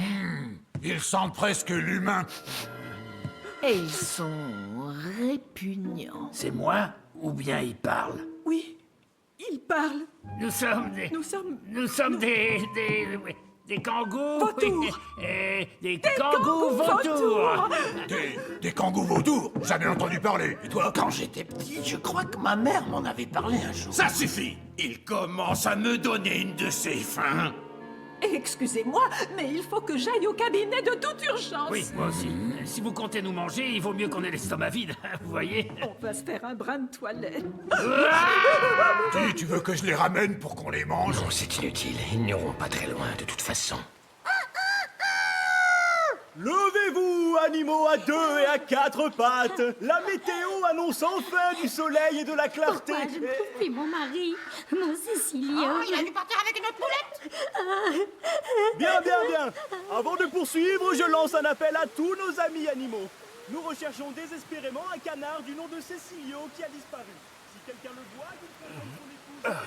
Ils sentent presque l'humain. Et ils sont répugnants. C'est moi ou bien il parle? Oui, il parle. Nous sommes des kangous. Vautours. Des kangous vautours. Des kangous vautours? Jamais entendu parler. Et toi? Quand j'étais petit, je crois que ma mère m'en avait parlé un jour. Ça suffit! Il commence à me donner une de ses fins. Excusez-moi, mais il faut que j'aille au cabinet de toute urgence. Oui, moi aussi. Si vous comptez nous manger, il vaut mieux qu'on ait l'estomac vide, vous voyez? On va se faire un brin de toilette. Tu veux que je les ramène pour qu'on les mange? Non, c'est inutile. Ils n'iront pas très loin, de toute façon. Levez-vous, animaux à 2 et à 4 pattes. La météo annonce enfin du soleil et de la clarté. Pourquoi je ne trouve plus mon mari, mon Cécilien? Il a dû partir avec une autre poulette. Bien, bien, bien. Avant de poursuivre, je lance un appel à tous nos amis animaux. Nous recherchons désespérément un canard du nom de Cécilio qui a disparu. Si quelqu'un le voit, qu'il prévienne son épouse.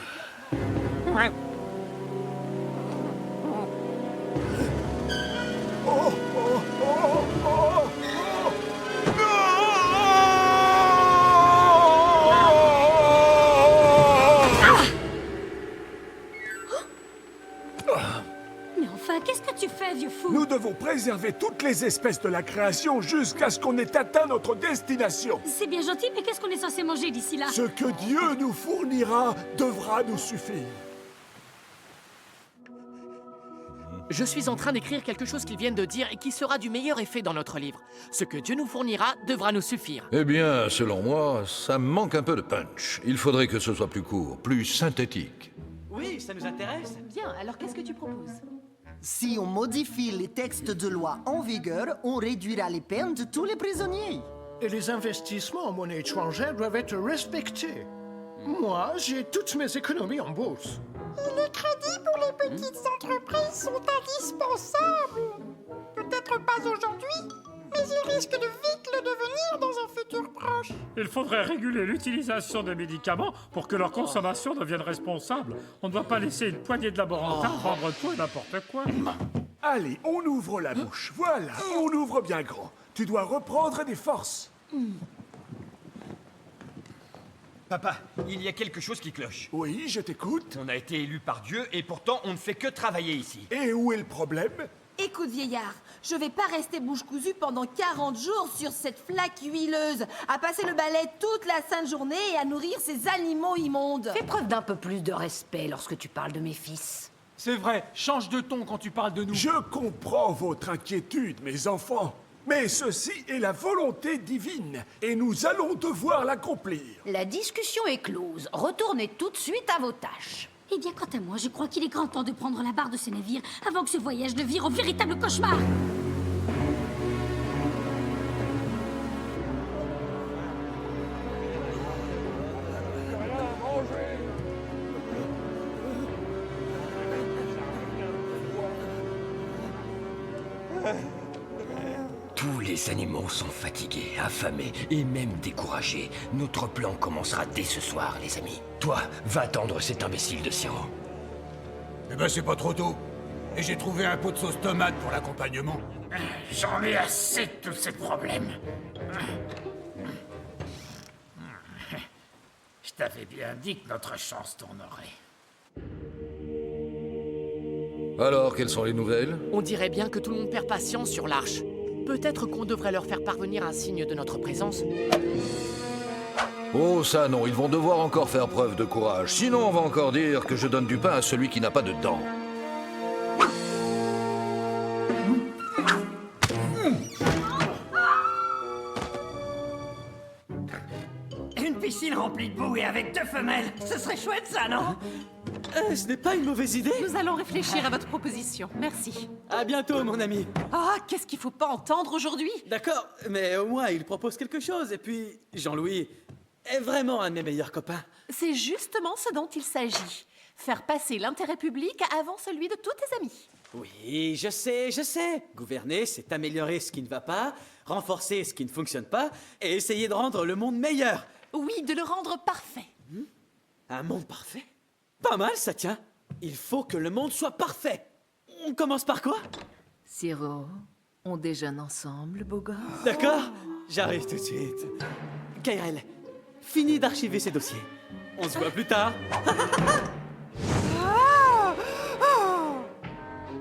Oh, oh, oh, oh, Mais enfin, qu'est-ce que tu fais, vieux fou? Nous devons préserver toutes les espèces de la création jusqu'à ce qu'on ait atteint notre destination. C'est bien gentil, mais qu'est-ce qu'on est censé manger d'ici là? Ce que Dieu nous fournira devra nous suffire. Je suis en train d'écrire quelque chose qu'ils viennent de dire et qui sera du meilleur effet dans notre livre. Ce que Dieu nous fournira devra nous suffire. Eh bien, selon moi, ça me manque un peu de punch. Il faudrait que ce soit plus court, plus synthétique. Oui, ça nous intéresse. Bien, alors qu'est-ce que tu proposes? Si on modifie les textes de loi en vigueur, on réduira les peines de tous les prisonniers. Et les investissements en monnaie étrangère doivent être respectés. Moi, j'ai toutes mes économies en bourse. Les crédits pour les petites entreprises sont indispensables. Peut-être pas aujourd'hui, mais ils risquent de vite le devenir dans un futur proche. Il faudrait réguler l'utilisation des médicaments pour que leur consommation devienne responsable. On ne doit pas laisser une poignée de laborantins vendre tout et n'importe quoi. Allez, on ouvre la bouche. Voilà, on ouvre bien grand. Tu dois reprendre des forces. Papa, il y a quelque chose qui cloche. Oui, je t'écoute. On a été élu par Dieu et pourtant on ne fait que travailler ici. Et où est le problème? Écoute, vieillard, je vais pas rester bouche cousue pendant 40 jours sur cette flaque huileuse, à passer le balai toute la sainte journée et à nourrir ces animaux immondes. Fais preuve d'un peu plus de respect lorsque tu parles de mes fils. C'est vrai, change de ton quand tu parles de nous. Je comprends votre inquiétude, mes enfants. Mais ceci est la volonté divine, et nous allons devoir l'accomplir. La discussion est close. Retournez tout de suite à vos tâches. Eh bien, quant à moi, je crois qu'il est grand temps de prendre la barre de ces navires avant que ce voyage ne vire en véritable cauchemar. Tous les animaux sont fatigués, affamés et même découragés. Notre plan commencera dès ce soir, les amis. Toi, va attendre cet imbécile de sirop. Eh ben, c'est pas trop tôt. Et j'ai trouvé un pot de sauce tomate pour l'accompagnement. J'en ai assez de tous ces problèmes. Je t'avais bien dit que notre chance tournerait. Alors, quelles sont les nouvelles? On dirait bien que tout le monde perd patience sur l'arche. Peut-être qu'on devrait leur faire parvenir un signe de notre présence. Oh, ça non, ils vont devoir encore faire preuve de courage. Sinon, on va encore dire que je donne du pain à celui qui n'a pas de dents. Une piscine remplie de boue et avec 2 femelles, ce serait chouette ça, non? Ce n'est pas une mauvaise idée. Nous allons réfléchir à votre proposition. Merci. À bientôt, mon ami. Ah, qu'est-ce qu'il faut pas entendre aujourd'hui? D'accord, mais au moins il propose quelque chose. Et puis, Jean-Louis est vraiment un de mes meilleurs copains. C'est justement ce dont il s'agit. Faire passer l'intérêt public avant celui de tous tes amis. Oui, je sais. Gouverner, c'est améliorer ce qui ne va pas, renforcer ce qui ne fonctionne pas, et essayer de rendre le monde meilleur. Oui, de le rendre parfait. Un monde parfait? Pas mal, ça tient. Il faut que le monde soit parfait. On commence par quoi? Siro, on déjeune ensemble, beau gosse? D'accord, j'arrive tout de suite. Kairel, finis d'archiver ces dossiers. On se voit plus tard.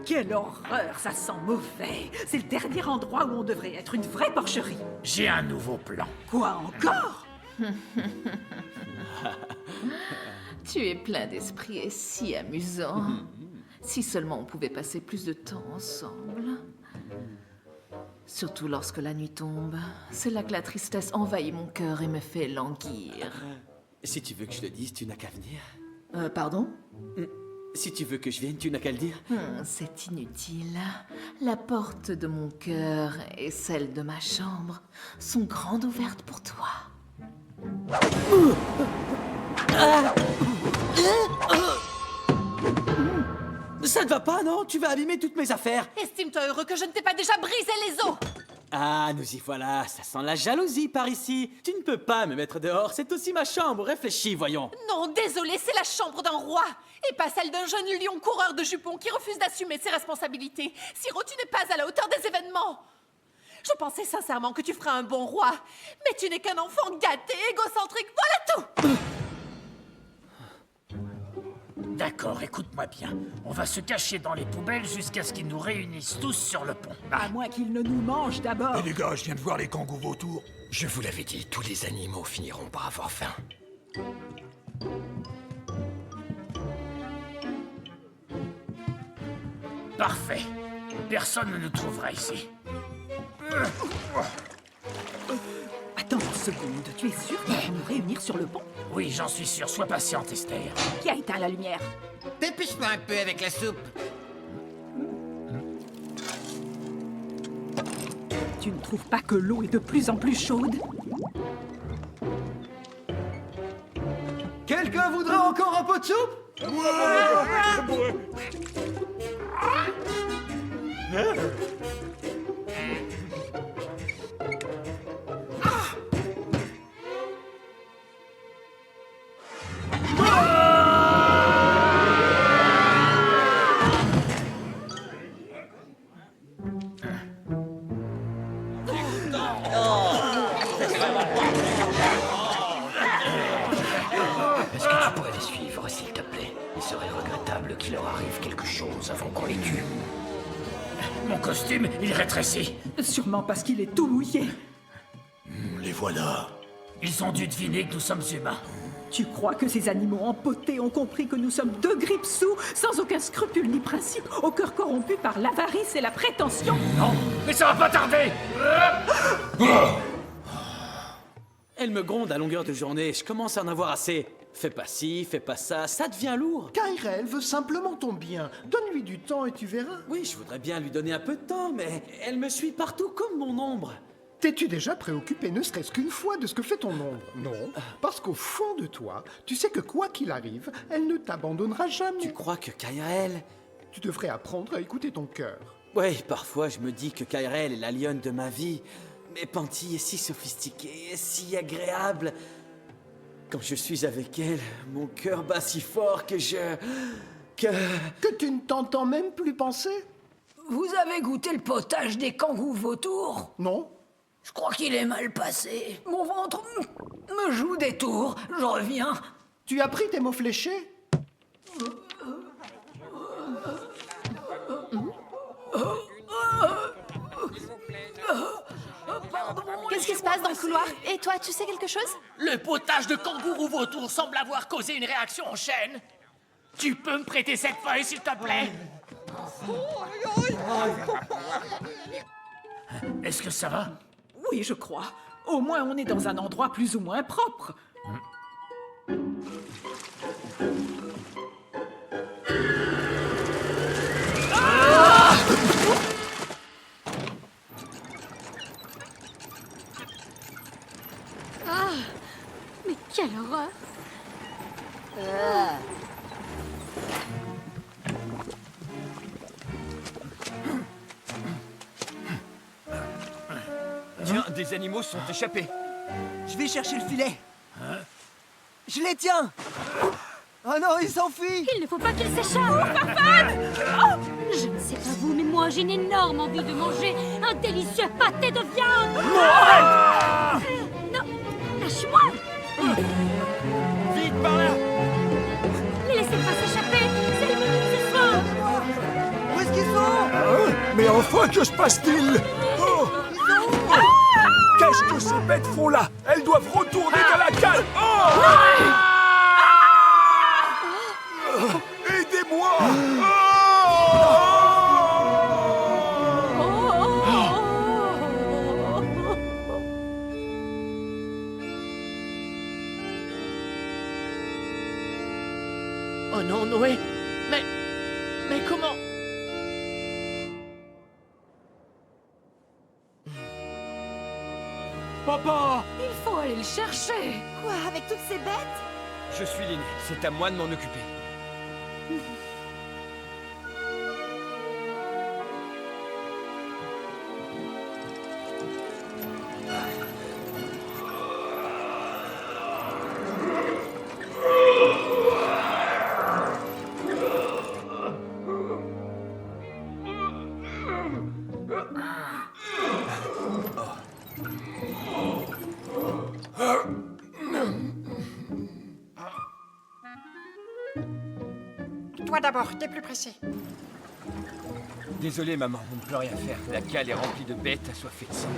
Quelle horreur, ça sent mauvais. C'est le dernier endroit où on devrait être, une vraie porcherie. J'ai un nouveau plan. Quoi encore? Tu es plein d'esprit et si amusant. Si seulement on pouvait passer plus de temps ensemble. Surtout lorsque la nuit tombe. C'est là que la tristesse envahit mon cœur et me fait languir. Si tu veux que je le dise, tu n'as qu'à venir. Pardon? Si tu veux que je vienne, tu n'as qu'à le dire. C'est inutile. La porte de mon cœur et celle de ma chambre sont grandes ouvertes pour toi. Ça ne va pas, non? Tu vas abîmer toutes mes affaires. Estime-toi heureux que je ne t'ai pas déjà brisé les os. Ah, nous y voilà, ça sent la jalousie par ici. Tu ne peux pas me mettre dehors, c'est aussi ma chambre, réfléchis, voyons. Non, désolé, c'est la chambre d'un roi. Et pas celle d'un jeune lion coureur de jupons qui refuse d'assumer ses responsabilités. Siro, tu n'es pas à la hauteur des événements. Je pensais sincèrement que tu ferais un bon roi. Mais tu n'es qu'un enfant gâté, égocentrique, voilà tout. D'accord, écoute-moi bien. On va se cacher dans les poubelles jusqu'à ce qu'ils nous réunissent tous sur le pont. À moins qu'ils ne nous mangent d'abord. Les gars, je viens de voir les kangourous vautours. Je vous l'avais dit, tous les animaux finiront par avoir faim. Parfait. Personne ne nous trouvera ici. Attends une seconde, tu es sûr qu'ils vont nous réunir sur le pont? Oui, j'en suis sûr. Sois patiente, Esther. Qui a éteint la lumière? Dépêche-toi un peu avec la soupe. Tu ne trouves pas que l'eau est de plus en plus chaude? Quelqu'un voudrait encore un pot de soupe? Est-ce que tu pourrais les suivre, s'il te plaît? Il serait regrettable qu'il leur arrive quelque chose avant qu'on les tue. Mon costume, il rétrécit. Sûrement parce qu'il est tout mouillé. Les voilà. Ils ont dû deviner que nous sommes humains. Tu crois que ces animaux empotés ont compris que nous sommes deux grippe-sous, sans aucun scrupule ni principe, au cœur corrompu par l'avarice et la prétention? Non, mais ça va pas tarder. Elle me gronde à longueur de journée, je commence à en avoir assez. Fais pas ci, fais pas ça, ça devient lourd. Kyrell veut simplement ton bien. Donne-lui du temps et tu verras. Oui, je voudrais bien lui donner un peu de temps, mais elle me suit partout comme mon ombre. T'es-tu déjà préoccupé ne serait-ce qu'une fois de ce que fait ton ombre? Non, parce qu'au fond de toi, tu sais que quoi qu'il arrive, elle ne t'abandonnera jamais. Tu crois que Kyrell... Tu devrais apprendre à écouter ton cœur. Oui, parfois je me dis que Kyrell est la lionne de ma vie. Mais Panty est si sophistiquée, si agréable. Quand je suis avec elle, mon cœur bat si fort que Que tu ne t'entends même plus penser? Vous avez goûté le potage des kangourous vautours? Non. Je crois qu'il est mal passé. Mon ventre me joue des tours. Je reviens. Tu as pris tes mots fléchés? Qu'est-ce qui se passe dans le couloir? Et toi, tu sais quelque chose? Le potage de kangourou vautour semble avoir causé une réaction en chaîne. Tu peux me prêter cette feuille, s'il te plaît? Est-ce que ça va? Oui, je crois. Au moins, on est dans un endroit plus ou moins propre. Ah, mais quelle horreur! Tiens, des animaux sont échappés. Je vais chercher le filet. Je les tiens. Oh non, il s'enfuit. Il ne faut pas qu'il s'échappe! Oh, je ne sais pas vous, mais moi j'ai une énorme envie de manger un délicieux pâté de viande! Non! Lâche-moi! Vite, par là. Les laissez pas s'échapper! C'est le minute ce soir! Où est-ce qu'ils sont? Mais enfin, que se passe-t-il? Oh! Qu'est-ce que ces bêtes font là? Elles doivent retourner dans la cale! Oh! Aidez-moi! Oh non, Noé! Mais Papa! Il faut aller le chercher. Quoi, avec toutes ces bêtes? Je suis l'aîné, c'est à moi de m'en occuper. Toi d'abord, t'es plus pressé. Désolé, maman, on ne peut rien faire. La cale est remplie de bêtes assoiffées de sang.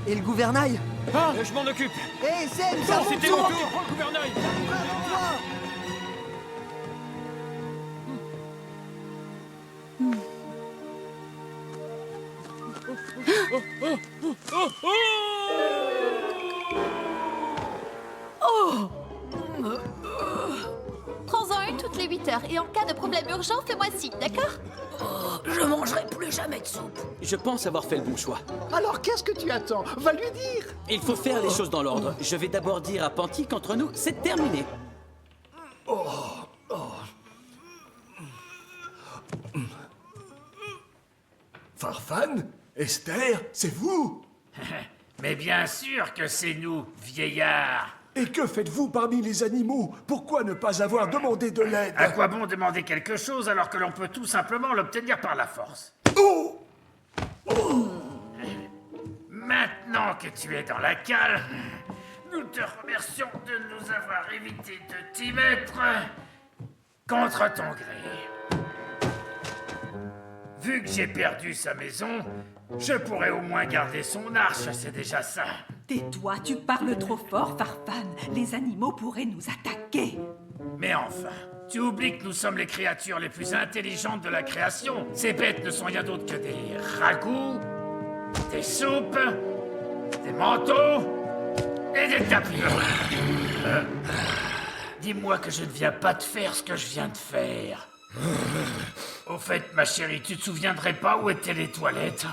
Et le gouvernail? Je m'en occupe. Hé, Sam, Non, c'était mon tour. Prends le gouvernail. Oh! Prends-en une toutes les 8 heures et en cas de problème urgent, fais-moi signe, d'accord? Je mangerai plus jamais de soupe. Je pense avoir fait le bon choix. Alors qu'est-ce que tu attends? Va lui dire. Il faut faire les choses dans l'ordre. Je vais d'abord dire à Panty qu'entre nous, c'est terminé. Farfane? Esther? C'est vous? Mais bien sûr que c'est nous, vieillard. Et que faites-vous parmi les animaux? Pourquoi ne pas avoir demandé de l'aide? À quoi bon demander quelque chose alors que l'on peut tout simplement l'obtenir par la force? Oh! Maintenant que tu es dans la cale, nous te remercions de nous avoir évité de t'y mettre contre ton gré. Vu que j'ai perdu sa maison, je pourrais au moins garder son arche, c'est déjà ça. Tais-toi, tu parles trop fort, Farfane. Les animaux pourraient nous attaquer. Mais enfin, tu oublies que nous sommes les créatures les plus intelligentes de la création. Ces bêtes ne sont rien d'autre que des ragoûts, des soupes, des manteaux et des tapis. Dis-moi que je ne viens pas te faire ce que je viens de faire. Au fait, ma chérie, tu te souviendrais pas où étaient les toilettes?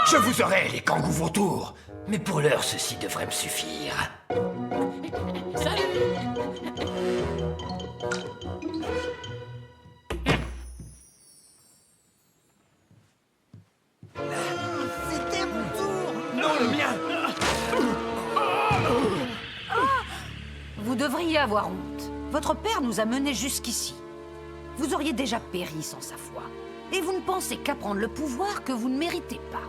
Je vous aurai, les kangous vautours. Mais pour l'heure, ceci devrait me suffire. C'était mon tour! Non, le mien! Vous devriez avoir honte. Votre père nous a menés jusqu'ici. Vous auriez déjà péri sans sa foi. Et vous ne pensez qu'à prendre le pouvoir que vous ne méritez pas.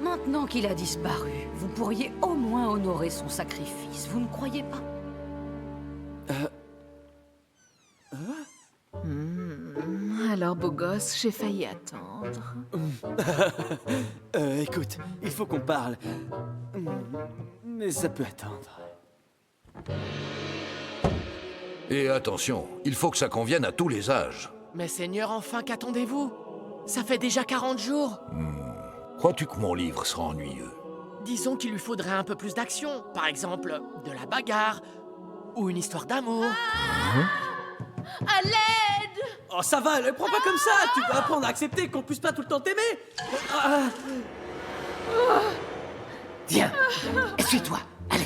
Maintenant qu'il a disparu, vous pourriez au moins honorer son sacrifice, vous ne croyez pas? Alors, beau gosse, j'ai failli attendre. Écoute, il faut qu'on parle. Mais ça peut attendre. Et attention, il faut que ça convienne à tous les âges. Mais Seigneur, enfin, qu'attendez-vous? Ça fait déjà 40 jours. Crois-tu que mon livre sera ennuyeux? Disons qu'il lui faudrait un peu plus d'action. Par exemple, de la bagarre. Ou une histoire d'amour. À l'aide! Oh, ça va, ne prends pas comme ça. Tu dois apprendre à accepter qu'on puisse pas tout le temps t'aimer. Viens, essuie-toi. Allez.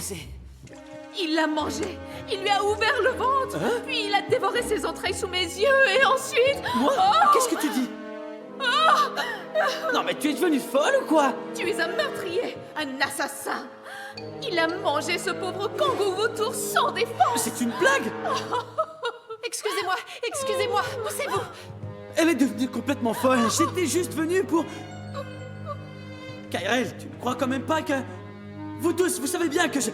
Il l'a mangé. Il lui a ouvert le ventre. Puis il a dévoré ses entrailles sous mes yeux. Et ensuite... Moi? Qu'est-ce que tu dis? Non mais tu es devenue folle ou quoi? Tu es un meurtrier, un assassin. Il a mangé ce pauvre kangourou vautour sans défense. C'est une blague. Excusez-moi, excusez-moi, poussez-vous. Elle est devenue complètement folle. J'étais juste venu pour... Kyrell, tu ne crois quand même pas que... Vous tous, vous savez bien que je...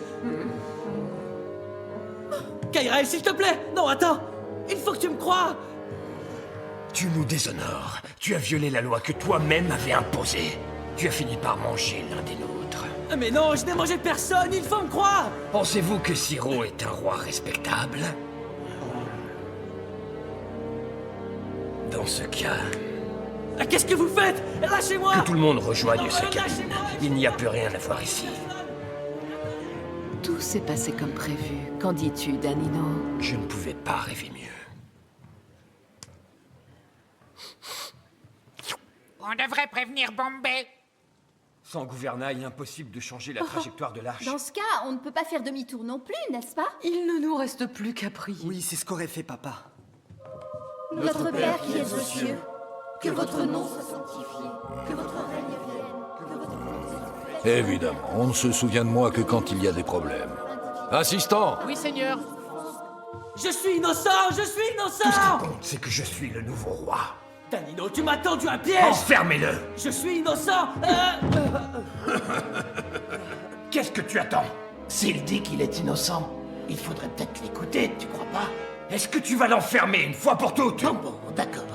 Kyrell, s'il te plaît. Non, attends. Il faut que tu me croies. Tu nous déshonores. Tu as violé la loi que toi-même avais imposée. Tu as fini par manger l'un des nôtres. Mais non, je n'ai mangé personne, il faut me croire. Pensez-vous que Siro est un roi respectable? Dans ce cas... Qu'est-ce que vous faites? Lâchez-moi. Que tout le monde rejoigne ce cabine. Lâchez-moi. Il n'y a plus rien à voir ici. Tout s'est passé comme prévu. Qu'en dis-tu, Danino? Je ne pouvais pas rêver mieux. On devrait prévenir Bombay. Sans gouvernail, impossible de changer la trajectoire de l'arche. Dans ce cas, on ne peut pas faire demi-tour non plus, n'est-ce pas? Il ne nous reste plus qu'à prier. Oui, c'est ce qu'aurait fait papa. Notre Père qui es aux cieux, que votre nom soit sanctifié, que votre règne vienne, que votre volonté soit faite. Évidemment, on ne se souvient de moi que quand il y a des problèmes. Assistant! Oui, Seigneur. Je suis innocent, je suis Tout ce qui innocent. compte, c'est que je suis le nouveau roi. Danino, tu m'as tendu un piège. Enfermez-le. Je suis innocent. Qu'est-ce que tu attends? S'il dit qu'il est innocent, il faudrait peut-être l'écouter, tu crois pas? Est-ce que tu vas l'enfermer une fois pour toutes? Non, bon, d'accord.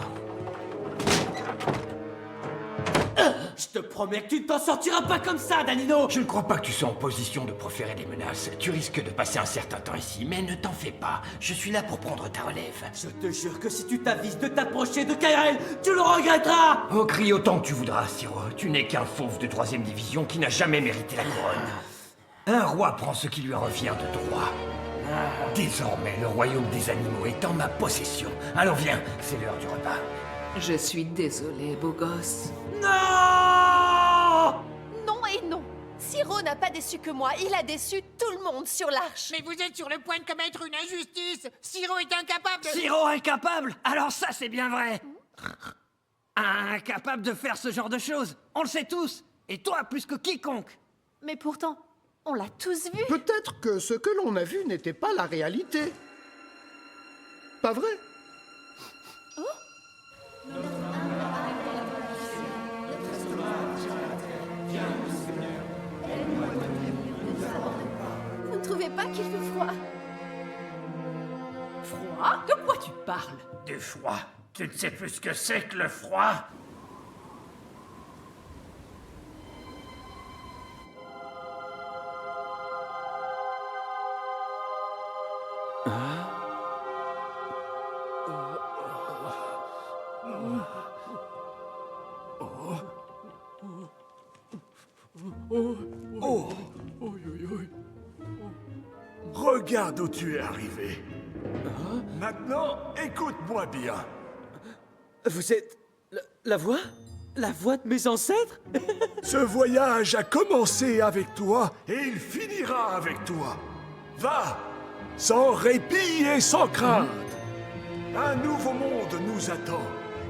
Je te promets que tu ne t'en sortiras pas comme ça, Danino. Je ne crois pas que tu sois en position de proférer des menaces. Tu risques de passer un certain temps ici, mais ne t'en fais pas. Je suis là pour prendre ta relève. Je te jure que si tu t'avises de t'approcher de Kairel, tu le regretteras. Oh, crie autant que tu voudras, Siro. Tu n'es qu'un fauve de 3e division qui n'a jamais mérité la couronne. Un roi prend ce qui lui revient de droit. Désormais, le royaume des animaux est en ma possession. Allons, viens, c'est l'heure du repas. Je suis désolée, beau gosse. Non! Non et non. Siro n'a pas déçu que moi, il a déçu tout le monde sur l'arche. Mais vous êtes sur le point de commettre une injustice. Siro est incapable de... Siro incapable? Alors ça, c'est bien vrai. Incapable de faire ce genre de choses. On le sait tous. Et toi, plus que quiconque. Mais pourtant, on l'a tous vu. Peut-être que ce que l'on a vu n'était pas la réalité. Pas vrai? Vous ne trouvez pas qu'il fait froid? Froid? De quoi tu parles? Du froid. Tu ne sais plus ce que c'est que le froid? Regarde où tu es arrivé. Maintenant, écoute-moi bien. Vous êtes... la voix? La voix de mes ancêtres? Ce voyage a commencé avec toi et il finira avec toi. Va, sans répit et sans crainte. Un nouveau monde nous attend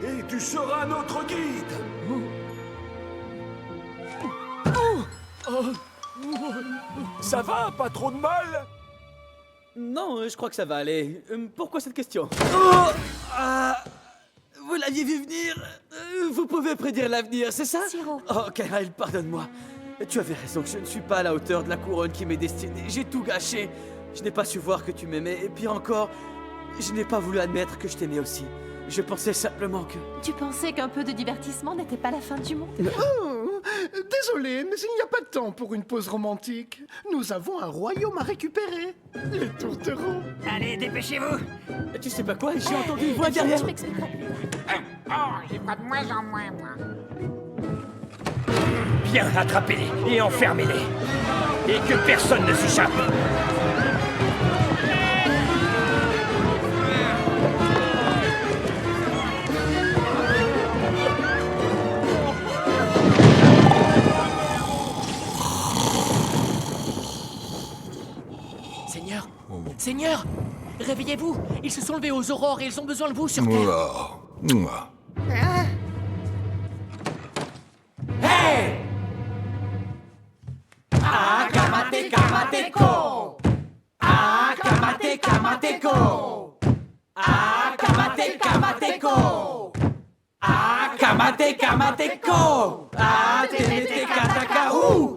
et tu seras notre guide. Ça va? Pas trop de mal? Non, je crois que ça va aller. Pourquoi cette question? Vous l'aviez vu venir? Vous pouvez prédire l'avenir, c'est ça? Siro. Oh, Kairel, pardonne-moi. Tu avais raison, je ne suis pas à la hauteur de la couronne qui m'est destinée. J'ai tout gâché. Je n'ai pas su voir que tu m'aimais. Et pire encore, je n'ai pas voulu admettre que je t'aimais aussi. Je pensais simplement que... Tu pensais qu'un peu de divertissement n'était pas la fin du monde? Oh, désolé, mais il n'y a pas de temps pour une pause romantique. Nous avons un royaume à récupérer. Les tourtereaux. Allez, dépêchez-vous. Tu sais pas quoi? J'ai entendu une voix derrière. Je m'expliquerai plus tard. Oh, j'y crois de moins en moins, moi. Bien, attrapez-les et enfermez-les. Et que personne ne s'échappe. Seigneur, Seigneur, réveillez-vous. Ils se sont levés aux aurores et ils ont besoin de vous sur Terre. Mouah. Hey! Akamate kamateko! Akamate kamateko! Akamate kamateko! Akamate kamateko! Atenete kataka ou!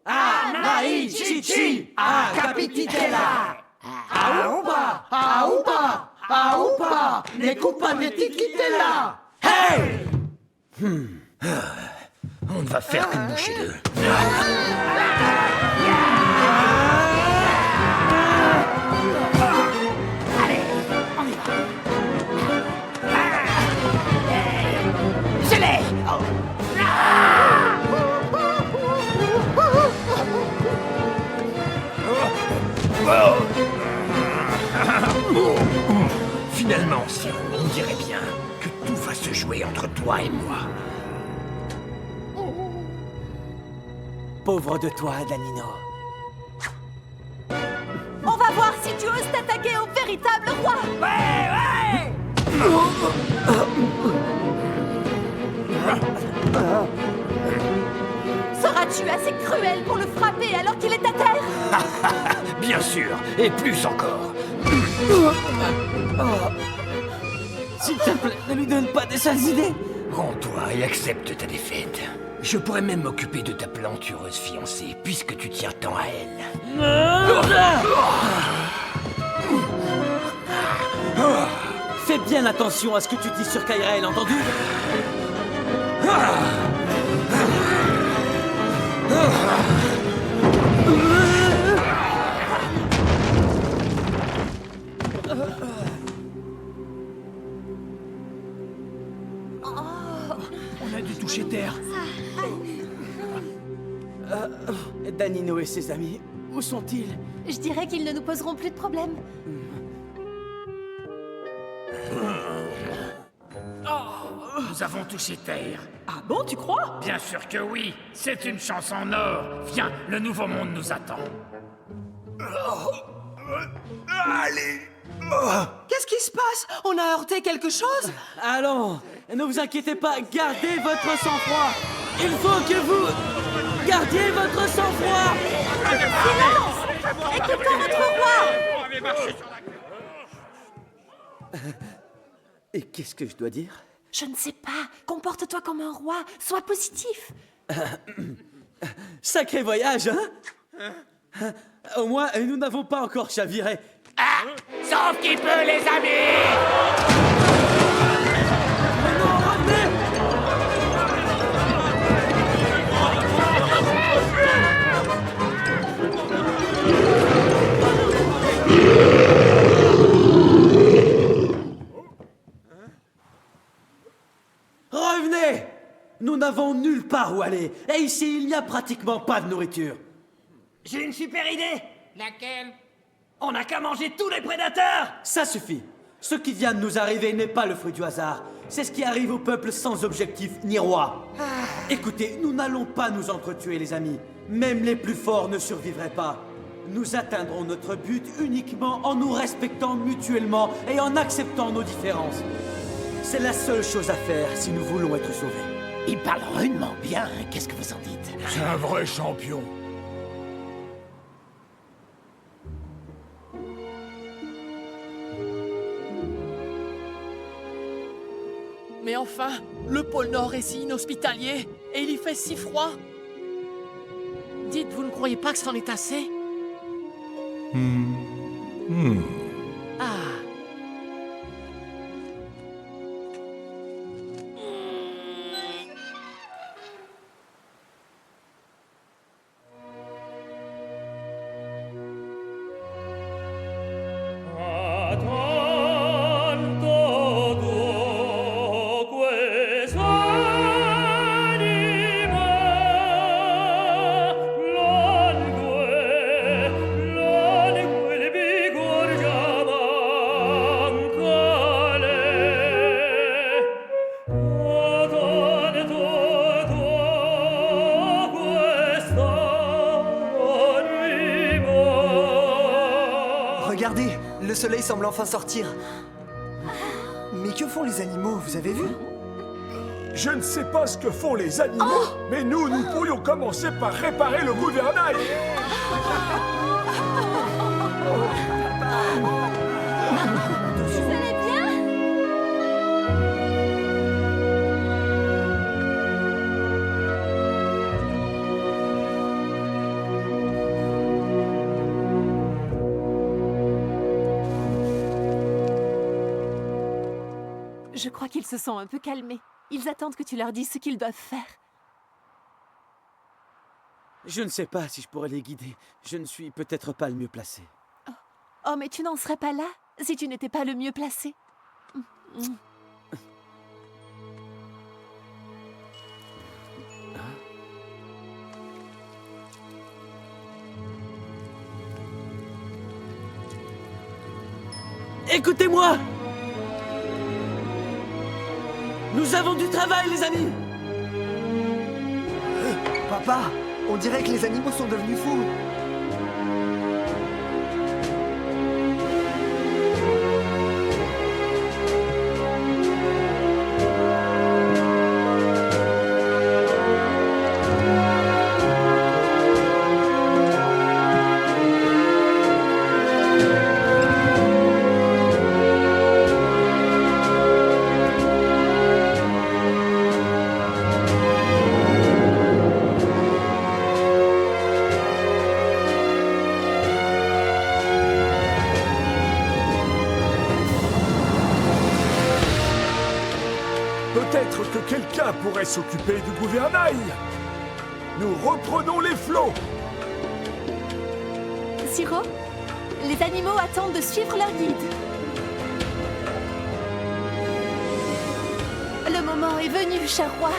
Anai chichi! Akapititela! Aoupa! Aoupa! Aoupa! Nekupa netikitela! Hey! On ne va faire que boucher d'eux. Allez, on y va. Je Finalement, Siro, on dirait bien que tout va se jouer entre toi et moi. Pauvre de toi, Danino. On va voir si tu oses t'attaquer au véritable roi. Ouais. Seras-tu assez cruel pour le frapper alors qu'il est à terre? Bien sûr, et plus encore. S'il te plaît, ne lui donne pas des sales idées. Rends-toi et accepte ta défaite. Je pourrais même m'occuper de ta plantureuse fiancée, puisque tu tiens tant à elle. Fais bien attention à ce que tu dis sur Kairael, entendu? On a dû toucher terre. Danino et ses amis, où sont-ils? Je dirais qu'ils ne nous poseront plus de problème. Nous avons touché terre. Ah bon, tu crois? Bien sûr que oui. C'est une chance en or. Viens, le nouveau monde nous attend. Allez. Qu'est-ce qui se passe? On a heurté quelque chose? Allons, ne vous inquiétez pas, gardez votre sang-froid. Il faut que vous gardiez votre sang-froid. Silence! Écoutons notre roi! Et qu'est-ce que je dois dire? Je ne sais pas. Comporte-toi comme un roi. Sois positif. Sacré voyage, hein? Au moins, nous n'avons pas encore chaviré. Ah! Sauf qui peut, les amis! Mais non, revenez! Revenez! Nous n'avons nulle part où aller. Et ici, il n'y a pratiquement pas de nourriture. J'ai une super idée. Laquelle? On n'a qu'à manger tous les prédateurs. Ça suffit. Ce qui vient de nous arriver n'est pas le fruit du hasard. C'est ce qui arrive au peuple sans objectif ni roi. Écoutez, nous n'allons pas nous entretuer, les amis. Même les plus forts ne survivraient pas. Nous atteindrons notre but uniquement en nous respectant mutuellement et en acceptant nos différences. C'est la seule chose à faire si nous voulons être sauvés. Il parle rudement bien, qu'est-ce que vous en dites? C'est un vrai champion. Mais enfin, le pôle Nord est si inhospitalier, et il y fait si froid. Dites, vous ne croyez pas que c'en est assez? Ah. Regardez, le soleil semble enfin sortir. Mais que font les animaux, vous avez vu? Je ne sais pas ce que font les animaux, mais nous pourrions commencer par réparer le gouvernail. Vous allez bien? Je crois qu'ils se sont un peu calmés. Ils attendent que tu leur dises ce qu'ils doivent faire. Je ne sais pas si je pourrais les guider. Je ne suis peut-être pas le mieux placé. Oh, mais tu n'en serais pas là si tu n'étais pas le mieux placé. Écoutez-moi! Nous avons du travail, les amis! Papa, On dirait que les animaux sont devenus fous. Peut-être que quelqu'un pourrait s'occuper du gouvernail. Nous reprenons les flots. Siro, les animaux attendent de suivre leur guide. Le moment est venu, cher roi.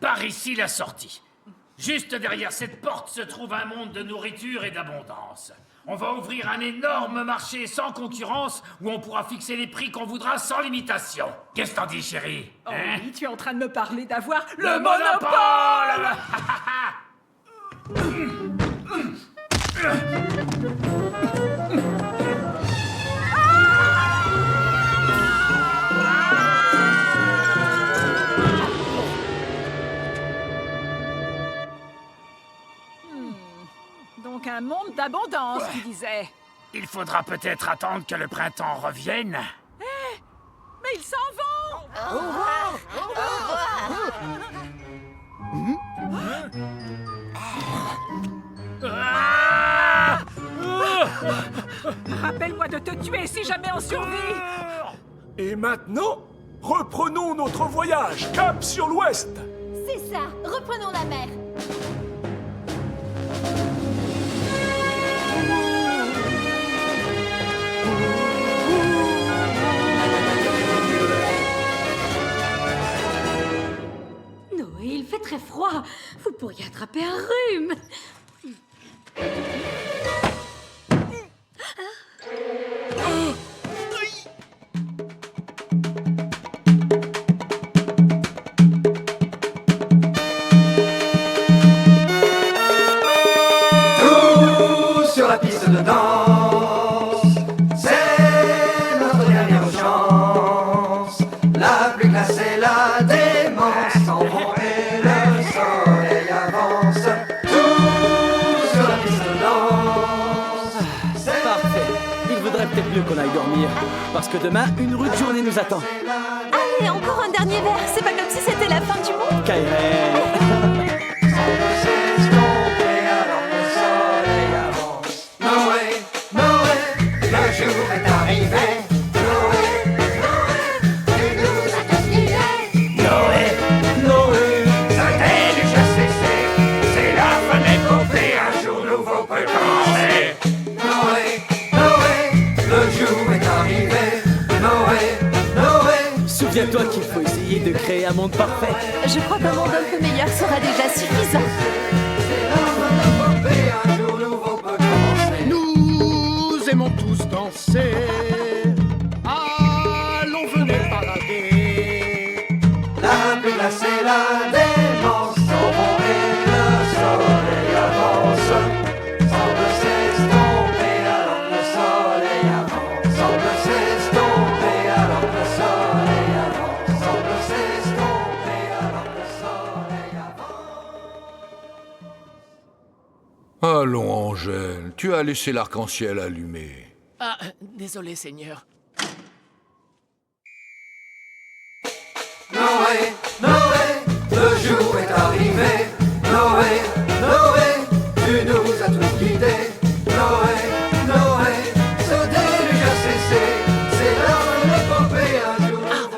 Par ici la sortie. Juste derrière cette porte se trouve un monde de nourriture et d'abondance. On va ouvrir un énorme marché sans concurrence où on pourra fixer les prix qu'on voudra sans limitation. Qu'est-ce que t'en dis, chérie? Oh oui, tu es en train de me parler d'avoir le monopole. Donc un monde d'abondance, tu disais. Il faudra peut-être attendre que le printemps revienne. Mais ils s'en vont. Au revoir. Au revoir. Rappelle-moi de te tuer si jamais on survit. Et maintenant, reprenons notre voyage, cap sur l'ouest. C'est ça, reprenons la mer. Noé, il fait très froid. Vous pourriez attraper un rhume. Sur la piste de danse, c'est notre dernière chance. La plus classe et la démence s'en vont et le soleil avance. Tous sur la piste de danse. Parfait. Il vaudrait peut-être mieux qu'on aille dormir. Parce que demain, une rude journée nous attend. Allez, encore un dernier verre. C'est pas comme si c'était la fin du monde. Kairen. Souviens-toi qu'il faut essayer de créer un monde parfait. Je crois qu'un monde un peu meilleur sera déjà suffisant. Nous aimons tous danser. Allons, venez parader. La plus classe et la démence s'en vont et le soleil avance. Semble s'estomper alors que le soleil avance. Semble s'estomper alors que le soleil avance. Semble s'estomper alors que le soleil avance. Allons, Angèle, tu as laissé l'arc-en-ciel allumé. Ah, désolé, Seigneur. Noé, Noé, le jour est arrivé. Noé, Noé, tu nous as tous guidés. Noé, Noé, ce déluge a cessé. C'est l'heure de l'épopée un jour.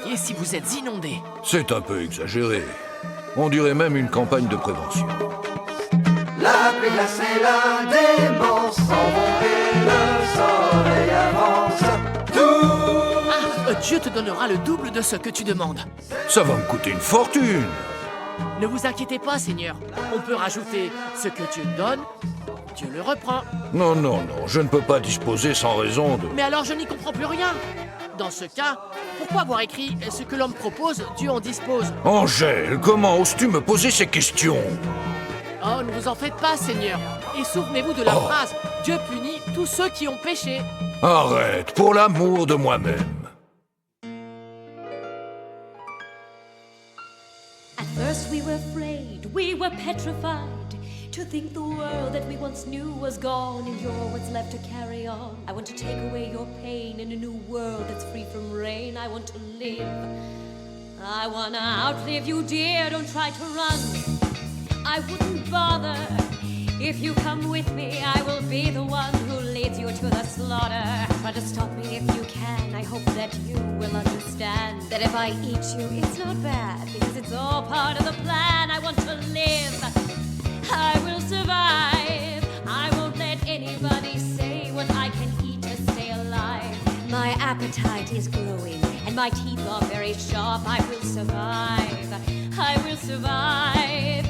voyez si vous êtes inondé. C'est un peu exagéré. On dirait même une campagne de prévention. La pluie glace et la démence s'en vont et le soleil avance. Tout. Dieu te donnera le double de ce que tu demandes. Ça va me coûter une fortune. Ne vous inquiétez pas, Seigneur. On peut rajouter ce que Dieu donne, Dieu le reprend. Non, non, non, je ne peux pas disposer sans raison de... Mais alors je n'y comprends plus rien. Dans ce cas, pourquoi avoir écrit « Ce que l'homme propose, Dieu en dispose » ? Angèle, comment oses-tu me poser ces questions? Oh, ne vous en faites pas, Seigneur. Et souvenez-vous de la phrase « Dieu punit tous ceux qui ont péché ». Arrête, pour l'amour de moi-même. At first we were afraid, we were petrified to think the world that we once knew was gone and you're what's left to carry on. I want to take away your pain in a new world that's free from rain. I want to live. I wanna outlive you, dear, don't try to run. I wouldn't bother if you come with me. I will be the one who leads you to the slaughter. Try to stop me if you can. I hope that you will understand that if I eat you, it's not bad because it's all part of the plan. I want to live. I will survive. I won't let anybody say what I can eat to stay alive. My appetite is growing and my teeth are very sharp. I will survive. I will survive.